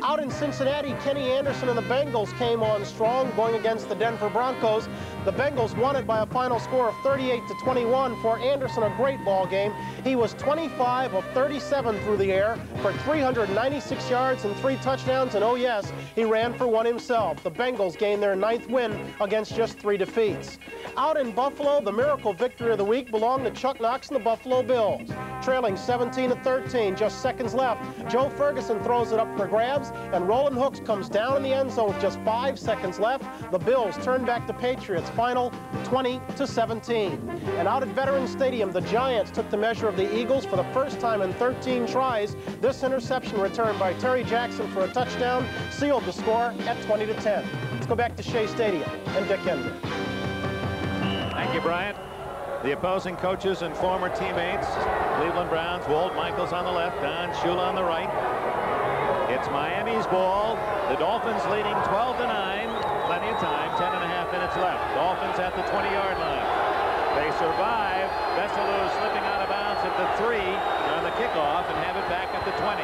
Speaker 6: Out in Cincinnati, Kenny Anderson and the Bengals came on strong, going against the Denver Broncos. The Bengals won it by a final score of 38-21. For Anderson, a great ball game. He was 25 of 37 through the air for 396 yards and 3 touchdowns, and oh yes, he ran for one himself. The Bengals gained their 9th win against just 3 defeats. Out in Buffalo, the miracle victory of the week belonged to Chuck Knox and the Buffalo Bills. Trailing 17-13, just seconds left, Joe Ferguson throws it up for grabs, and Roland Hooks comes down in the end zone with just 5 seconds left. The Bills turn back the Patriots, final 20-17. And out at Veterans Stadium, the Giants took the measure of the Eagles for the first time in 13 tries. This interception returned by Terry Jackson for a touchdown sealed the score at 20-10. Let's go back to Shea Stadium and Dick Hendry.
Speaker 1: Thank you, Bryant. The opposing coaches and former teammates, Cleveland Browns, Walt Michaels on the left, Don Shula on the right. It's Miami's ball. The Dolphins leading 12-9. Plenty of time, 10.5 minutes left. Dolphins at the 20-yard line. They survive. Veselu slipping out of bounds at the 3. On the kickoff and have it back at the 20.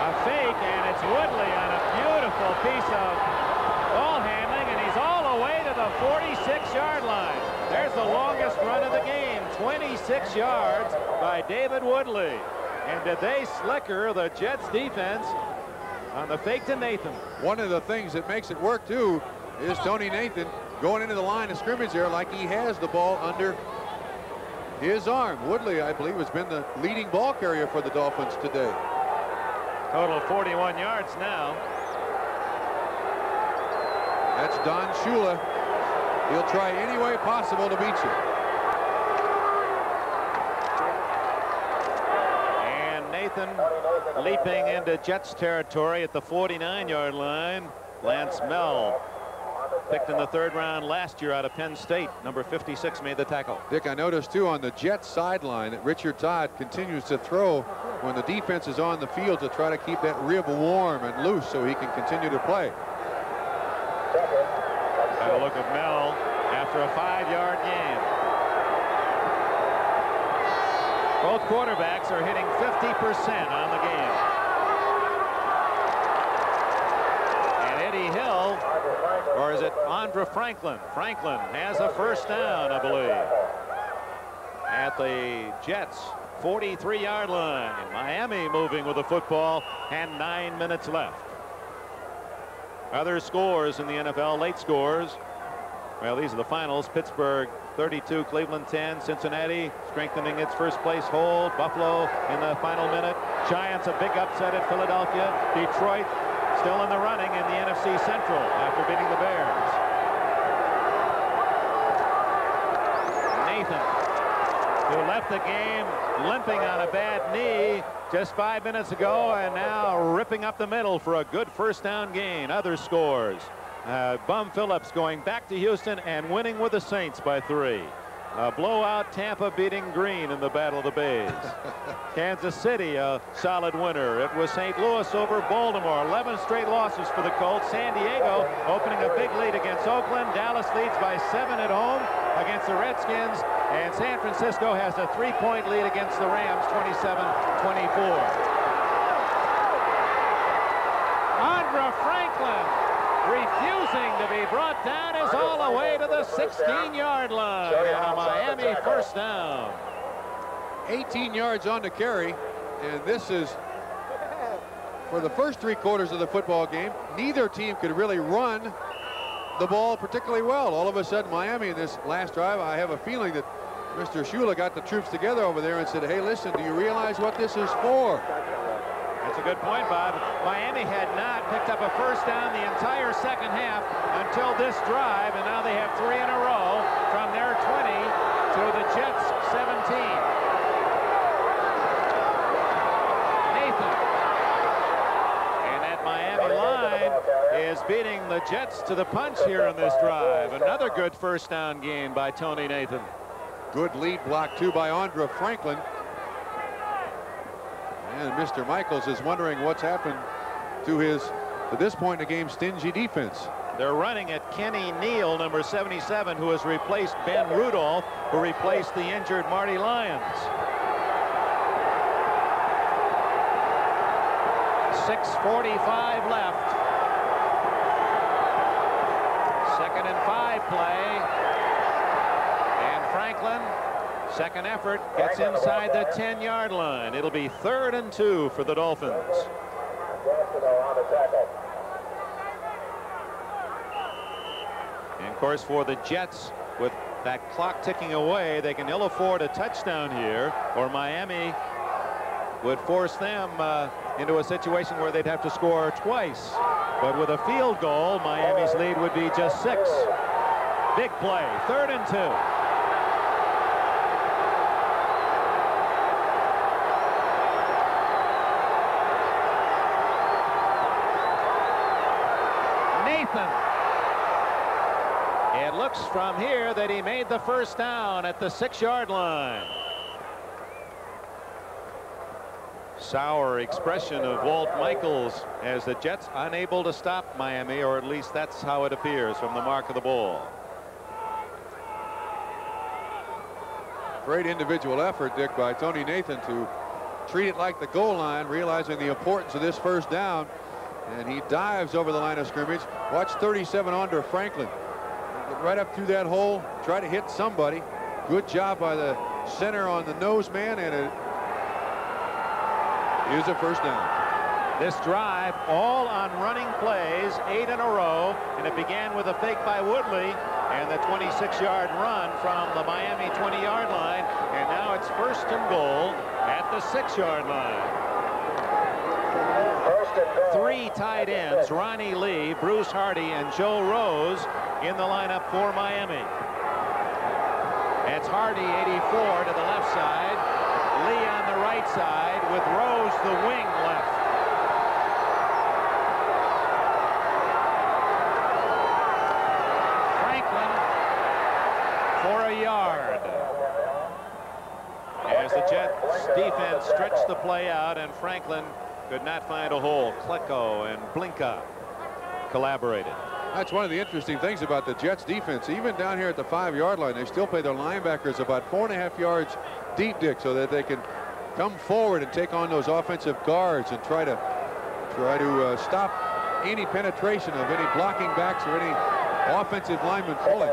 Speaker 1: A fake, and it's Woodley on a beautiful piece of ball handling, and he's all the way to the 46-yard line. There's the longest run of the game, 26 yards by David Woodley. And did they slicker the Jets defense on the fake to Nathan.
Speaker 2: One of the things that makes it work too is Tony Nathan going into the line of scrimmage there like he has the ball under his arm. Woodley, I believe, has been the leading ball carrier for the Dolphins today.
Speaker 1: Total 41 yards now.
Speaker 2: That's Don Shula. He'll try any way possible to beat you.
Speaker 1: And Nathan leaping into Jets territory at the 49-yard line. Lance Mell, picked in the 3rd round last year out of Penn State. Number 56 made the tackle.
Speaker 2: Dick, I noticed too on the Jets sideline that Richard Todd continues to throw when the defense is on the field to try to keep that rib warm and loose so he can continue to play.
Speaker 1: Got a look at Mel after a 5-yard gain. Both quarterbacks are hitting 50% on the game. And Eddie Hill, or is it Andra Franklin? Franklin has a first down, I believe, at the Jets 43-yard line. Miami moving with the football and 9 minutes left. Other scores in the NFL, late scores. Well, these are the finals. Pittsburgh 32, Cleveland 10, Cincinnati strengthening its first place hold. Buffalo in the final minute. Giants a big upset at Philadelphia. Detroit still in the running in the NFC Central after beating the Bears. Nathan, who left the game limping on a bad knee just 5 minutes ago, and now ripping up the middle for a good first down gain. Other scores. Bum Phillips going back to Houston and winning with the Saints by 3. A blowout, Tampa beating Green in the Battle of the Bays. Kansas City a solid winner. It was St. Louis over Baltimore. 11 straight losses for the Colts. San Diego opening a big lead against Oakland. Dallas leads by 7 at home against the Redskins. And San Francisco has a 3-point lead against the Rams, 27-24. Andra Franklin, refusing to be brought down, is all the way to the 16-yard line. And a Miami first down.
Speaker 2: 18 yards on the carry, and this is for the first 3 quarters of the football game. Neither team could really run the ball particularly well. All of a sudden, Miami in this last drive, I have a feeling that Mr. Shula got the troops together over there and said, hey, listen, do you realize what this is for?
Speaker 1: That's a good point, Bob. Miami had not picked up a first down the entire second half until this drive, and now they have 3 in a row from their 20 to the Jets 17. Nathan. And that Miami line is beating the Jets to the punch here in this drive. Another good first down gain by Tony Nathan.
Speaker 2: Good lead block, too, by Andra Franklin. And Mr. Michaels is wondering what's happened to his, to this point in the game, stingy defense.
Speaker 1: They're running at Kenny Neal, number 77, who has replaced Ben Rudolph, who replaced the injured Marty Lyons. 6:45 left. 2nd and 5 play. And Franklin, second effort, gets inside the 10-yard line. It'll be 3rd and 2 for the Dolphins. And of course, for the Jets, with that clock ticking away, they can ill afford a touchdown here, or Miami would force them into a situation where they'd have to score twice. But with a field goal, Miami's lead would be just 6. Big play, 3rd and 2. It looks from here that he made the first down at the 6-yard line. Sour expression of Walt Michaels as the Jets unable to stop Miami, or at least that's how it appears from the mark of the ball.
Speaker 2: Great individual effort, Dick, by Tony Nathan to treat it like the goal line, realizing the importance of this first down. And he dives over the line of scrimmage. Watch 37 under Franklin. Get right up through that hole, try to hit somebody. Good job by the center on the nose man, and it is a first down.
Speaker 1: This drive all on running plays, 8 in a row, and it began with a fake by Woodley and the 26-yard run from the Miami 20-yard line, and now it's first and goal at the 6-yard line. 3 tight ends, Ronnie Lee, Bruce Hardy, and Joe Rose in the lineup for Miami. It's Hardy, 84, to the left side, Lee on the right side, with Rose the wing left. For a yard. As the Jets defense stretched the play out, and Franklin could not find a hole. Klecko and Blinka collaborated.
Speaker 2: That's one of the interesting things about the Jets defense. Even down here at the 5-yard line, they still play their linebackers about 4.5 yards deep, Dick, so that they can come forward and take on those offensive guards and try to stop any penetration of any blocking backs or any offensive linemen pulling.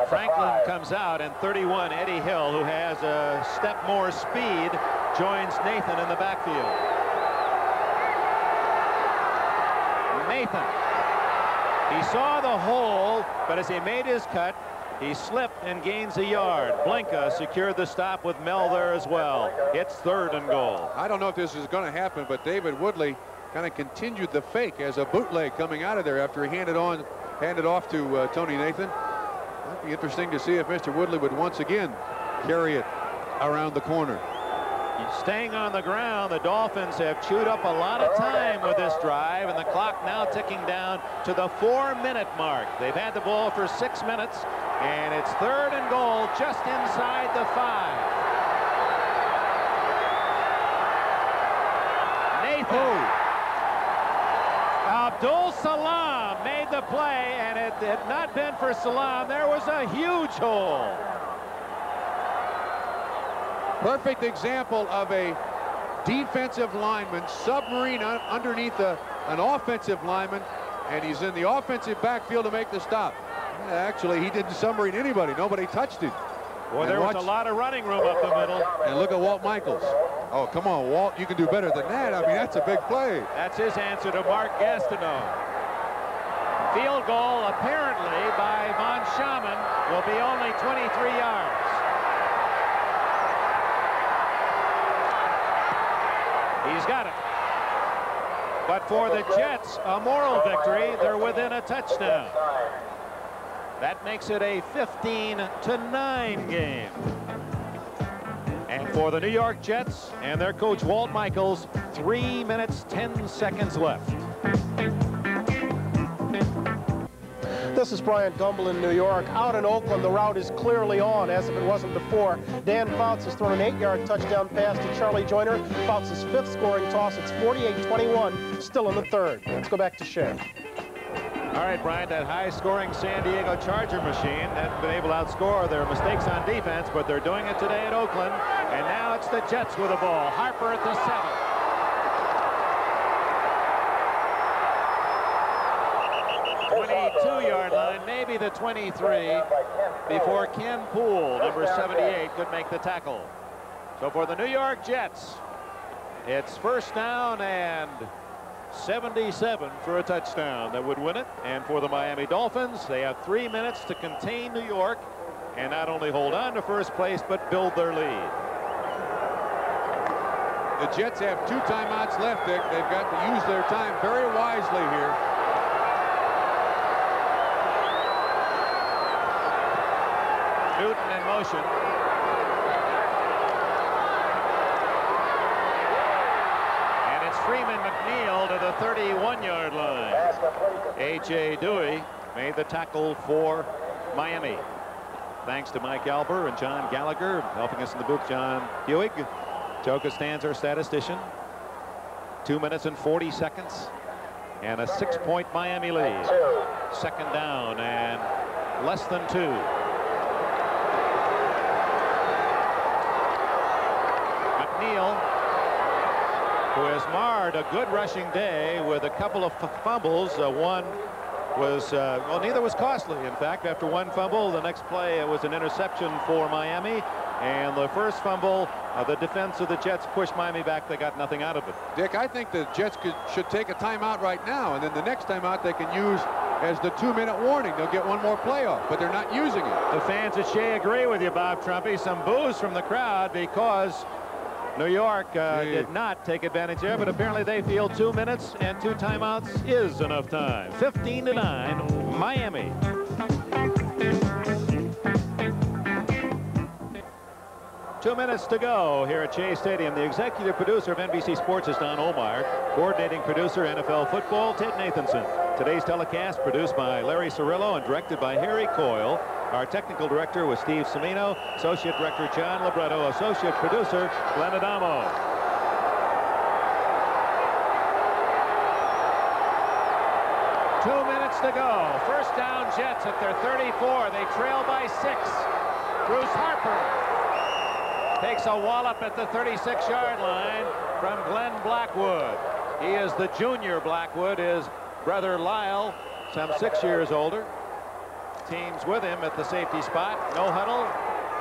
Speaker 1: Franklin comes out, and 31, Eddie Hill, who has a step more speed, joins Nathan in the backfield. Nathan. He saw the hole, but as he made his cut, he slipped and gains a yard. Blinka secured the stop with Mel there as well. It's third and goal.
Speaker 2: I don't know if this is going to happen, but David Woodley kind of continued the fake as a bootleg coming out of there after he handed off to Tony Nathan. It'd be interesting to see if Mr. Woodley would once again carry it around the corner.
Speaker 1: Staying on the ground, the Dolphins have chewed up a lot of time with this drive, and the clock now ticking down to the 4-minute mark. They've had the ball for 6 minutes, and it's third and goal just inside the 5. Nathan. Abdul Salam made the play, and it had not been for Salam, there was a huge hole.
Speaker 2: Perfect example of a defensive lineman submarine underneath an offensive lineman, and he's in the offensive backfield to make the stop. Actually, he didn't submarine anybody. Nobody touched him.
Speaker 1: Well, there was a lot of running room up the middle.
Speaker 2: And look at Walt Michaels. Oh, come on, Walt, you can do better than that. I mean, that's a big play.
Speaker 1: That's his answer to Mark Gastineau. Field goal, apparently, by Von Schaman, will be only 23 yards. He's got it. But for the Jets, a moral victory. They're within a touchdown. That makes it a 15-9 game. And for the New York Jets and their coach Walt Michaels, 3 minutes, 10 seconds left.
Speaker 6: This is Bryant Gumbel in New York. Out in Oakland, the route is clearly on, as if it wasn't before. Dan Fouts has thrown an 8-yard touchdown pass to Charlie Joyner. Fouts' 5th scoring toss. It's 48-21, still in the 3rd. Let's go back to Shea.
Speaker 1: All right, Bryant, that high-scoring San Diego Charger machine hasn't been able to outscore their mistakes on defense, but they're doing it today at Oakland. And now it's the Jets with the ball. Harper at the 7. 22-yard line, maybe the 23, before Ken Poole, number 78, could make the tackle. So for the New York Jets, it's first down and 77 for a touchdown that would win it. And for the Miami Dolphins, they have 3 minutes to contain New York and not only hold on to first place, but build their lead.
Speaker 2: The Jets have 2 timeouts left, Dick. They've got to use their time very wisely here.
Speaker 1: Newton in motion. And it's Freeman McNeil to the 31-yard line. A.J. Dewey made the tackle for Miami. Thanks to Mike Alber and John Gallagher. Helping us in the booth, John Hewig. Joe Costanza, statistician. 2 minutes and 40 seconds. And a 6-point Miami lead. Second down and less than 2. McNeil, who has marred a good rushing day with a couple of fumbles. One was, well, neither was costly. In fact, after one fumble, the next play it was an interception for Miami. And the first fumble, the defense of the Jets pushed Miami back. They got nothing out of it.
Speaker 2: Dick, I think the Jets should take a timeout right now, and then the next timeout they can use as the 2-minute warning. They'll get one more play off, but they're not using it.
Speaker 1: The fans at Shea agree with you, Bob Trumpy. Some boos from the crowd because New York did not take advantage there, but apparently they feel 2 minutes and 2 timeouts is enough time. 15-9, Miami. Two minutes to go here at Shea Stadium. The executive producer of NBC Sports is Don Omeyer. Coordinating producer, NFL Football, Ted Nathanson. Today's telecast produced by Larry Cirillo and directed by Harry Coyle. Our technical director was Steve Semino. Associate director, John Libretto. Associate producer, Glenn Adamo. Two minutes to go. First down, Jets at their 34. They trail by 6. Bruce Harper takes a wallop at the 36-yard line from Glenn Blackwood. He is the junior Blackwood. His brother Lyle, some 6 years older. Teams with him at the safety spot. No huddle.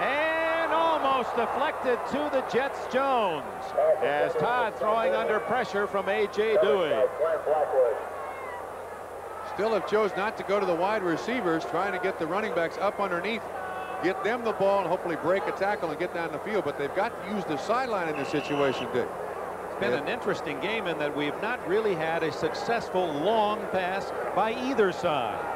Speaker 1: And almost deflected to the Jets Jones as Todd throwing under pressure from A.J. Dewey.
Speaker 2: Still have chose not to go to the wide receivers, trying to get the running backs up underneath, get them the ball, and hopefully break a tackle and get down the field. But they've got to use the sideline in this situation, Dick.
Speaker 1: It's been an interesting game in that we've not really had a successful long pass by either side.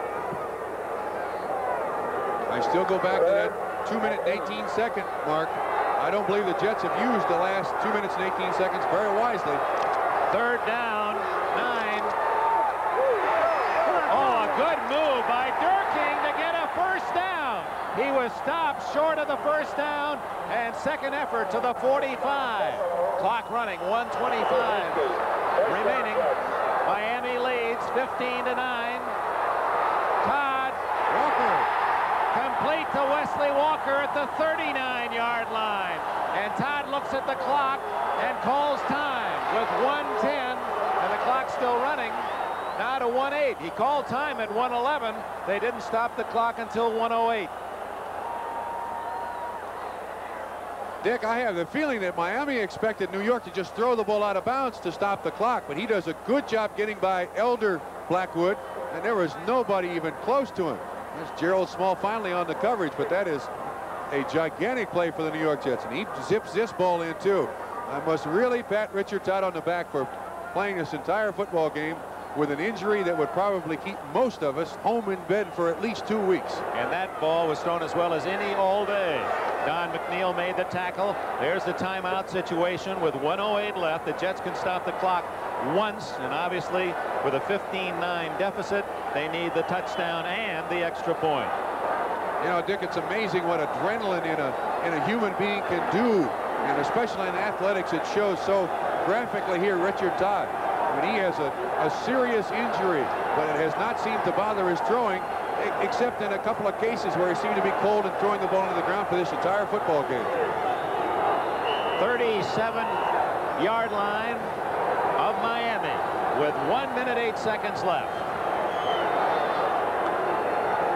Speaker 2: I still go back to that 2-minute and 18-second mark. I don't believe the Jets have used the last 2 minutes and 18 seconds very wisely.
Speaker 1: Third down, 9. Oh, a good move by Durking to get a first down. He was stopped short of the first down, and second effort to the 45. Clock running, 1:25 remaining. Miami leads 15-9. Todd Walker complete to Wesley Walker at the 39-yard line. And Todd looks at the clock and calls time with 1:10, and the clock's still running. Now to 1:08. He called time at 1:11. They didn't stop the clock until 1:08.
Speaker 2: Dick, I have the feeling that Miami expected New York to just throw the ball out of bounds to stop the clock, but he does a good job getting by elder Blackwood, and there was nobody even close to him. There's Gerald Small finally on the coverage, but that is a gigantic play for the New York Jets, and he zips this ball in too. I must really pat Richard Todd on the back for playing this entire football game with an injury that would probably keep most of us home in bed for at least 2 weeks.
Speaker 1: And that ball was thrown as well as any all day. Don McNeil made the tackle. There's the timeout situation with 1:08 left. The Jets can stop the clock once, and obviously with a 15-9 deficit, they need the touchdown and the extra point.
Speaker 2: You know, Dick, it's amazing what adrenaline in a human being can do, and especially in athletics, it shows so graphically here. Richard Todd, I mean, he has a serious injury, but it has not seemed to bother his throwing, except in a couple of cases where he seemed to be cold and throwing the ball into the ground for this entire football game.
Speaker 1: 37-yard line of Miami with 1 minute 8 seconds left.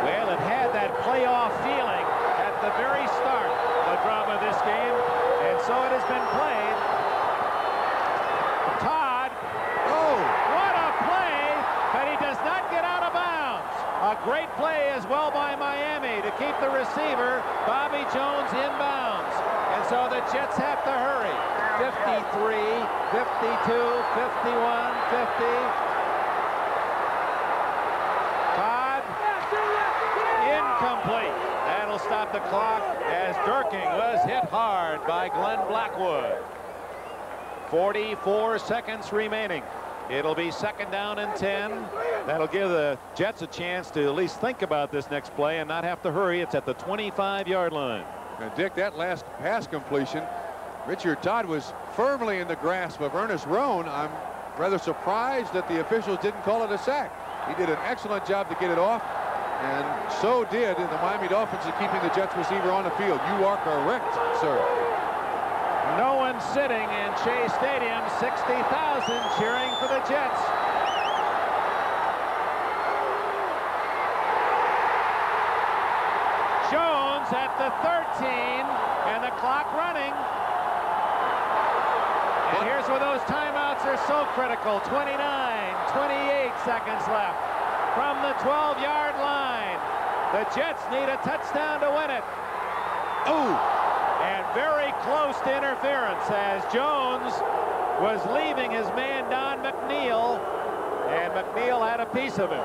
Speaker 1: Well, it had that playoff feeling at the very start of the drama of this game, and so it has been played. Todd, oh, what a play, but he does not get out of bounds. A great play as well by Miami to keep the receiver, Bobby Jones, inbounds. And so the Jets have to hurry. 53, 52, 51, 50. Todd, incomplete. That'll stop the clock as Durking was hit hard by Glenn Blackwood. 44 seconds remaining. It'll be second down and 10. That'll give the Jets a chance to at least think about this next play and not have to hurry. It's at the 25-yard line.
Speaker 2: Now, Dick, that last pass completion, Richard Todd was firmly in the grasp of Ernest Roan. I'm rather surprised that the officials didn't call it a sack. He did an excellent job to get it off, and so did the Miami Dolphins in keeping the Jets receiver on the field. You are correct, sir.
Speaker 1: No one sitting in Shea Stadium. 60,000 cheering for the Jets. Jones at the 13, and the clock running. And here's where those timeouts are so critical. 29, 28 seconds left from the 12-yard line. The Jets need a touchdown to win it. Ooh! And very close to interference as Jones was leaving his man Don McNeil, and McNeil had a piece of him.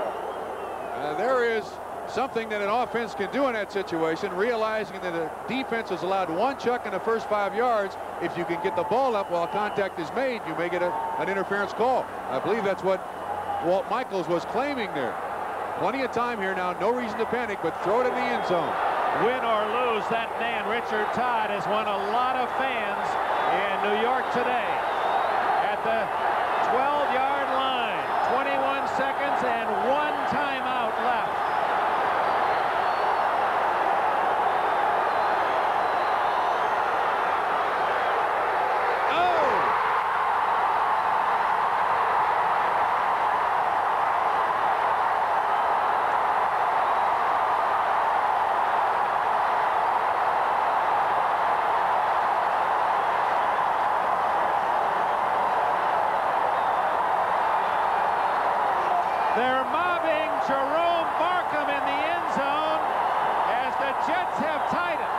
Speaker 2: There is something that an offense can do in that situation, realizing that the defense is allowed one chuck in the first 5 yards. If you can get the ball up while contact is made, you may get an interference call. I believe that's what Walt Michaels was claiming there. Plenty of time here now, no reason to panic, but throw it in the end zone.
Speaker 1: Win or lose, that man, Richard Todd, has won a lot of fans in New York today. At the 12-yard line, 21 seconds and 1 timeout left. They're mobbing Jerome Barkham in the end zone as the Jets have tied it.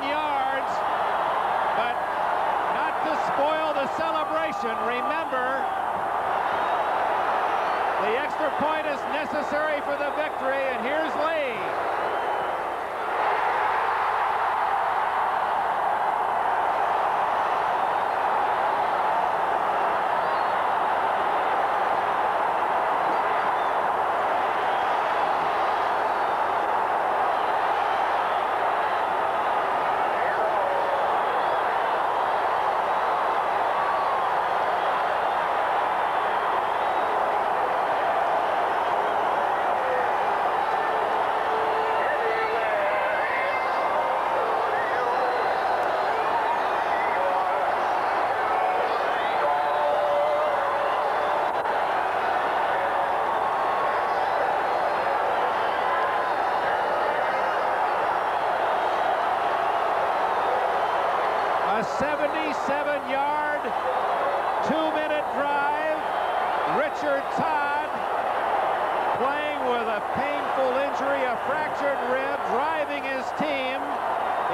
Speaker 1: Yards, but not to spoil the celebration. Remember, the extra point is necessary for the victory, and here's Lee. A 77-yard, 2-minute drive. Richard Todd, playing with a painful injury, a fractured rib, driving his team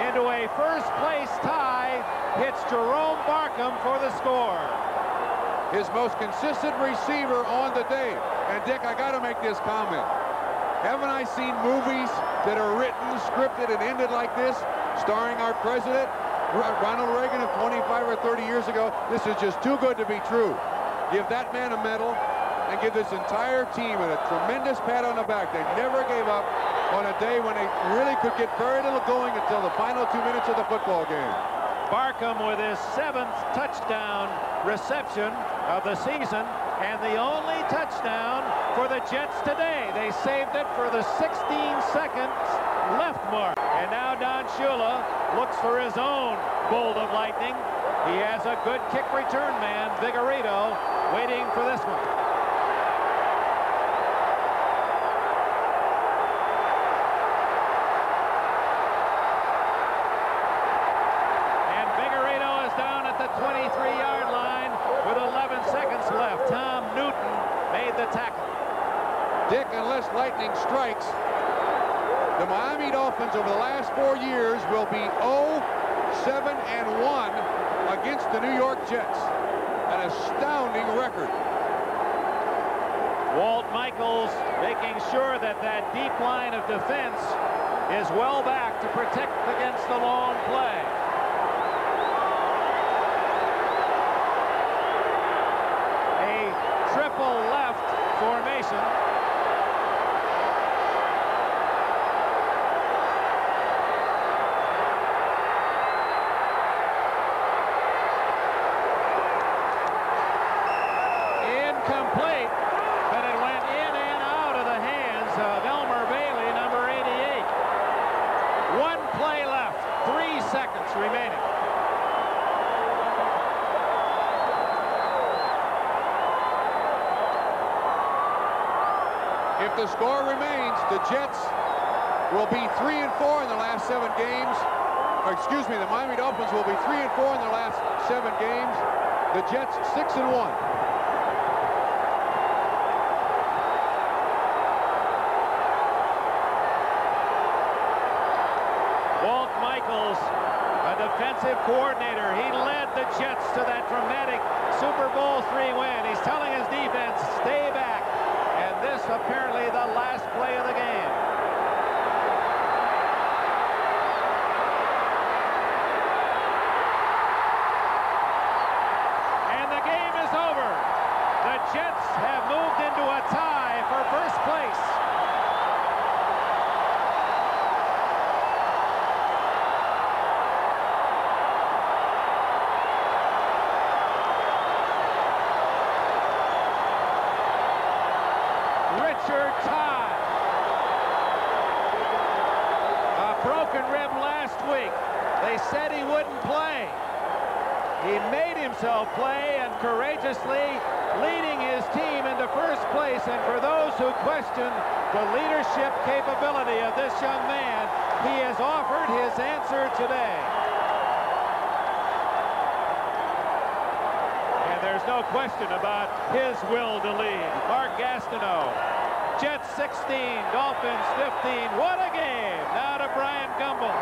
Speaker 1: into a first-place tie, hits Jerome Barkham for the score.
Speaker 2: His most consistent receiver on the day. And Dick, I got to make this comment. Haven't I seen movies that are written, scripted, and ended like this, starring our president, Ronald Reagan, of 25 or 30 years ago? This is just too good to be true. Give that man a medal and give this entire team a tremendous pat on the back. They never gave up on a day when they really could get very little going until the final 2 minutes of the football game.
Speaker 1: Barkham with his 7th touchdown reception of the season, and the only touchdown for the Jets today. They saved it for the 16 seconds left mark. And now Don Shula looks for his own bolt of lightning. He has a good kick return man, Vigorito, waiting for this one. And Vigorito is down at the 23-yard line with 11 seconds left. Tom Newton made the tackle.
Speaker 2: Dick, unless lightning strikes, the Miami Dolphins over the last 4 years will be 0-7-1 against the New York Jets. An astounding record.
Speaker 1: Walt Michaels making sure that that deep line of defense is well back to protect against the long play. A triple left formation. remaining.
Speaker 2: If the score remains, the Jets will be 3-4 in the last 7 games. Or excuse me, the Miami Dolphins will be 3-4 in the last 7 games. The Jets 6-1.
Speaker 1: Walt Michaels, a defensive coordinator. He led the Jets to that dramatic Super Bowl III win. He's telling his defense, stay back. And this apparently the last play of the game. And the game is over. The Jets have moved into a tie for first place. Richard Todd. A broken rib last week. They said he wouldn't play. He made himself play and courageously leading his team into first place. And for those who question the leadership capability of this young man, he has offered his answer today. There's no question about his will to lead. Mark Gastineau. Jets 16, Dolphins 15. What a game. Now to Brian Gumbel.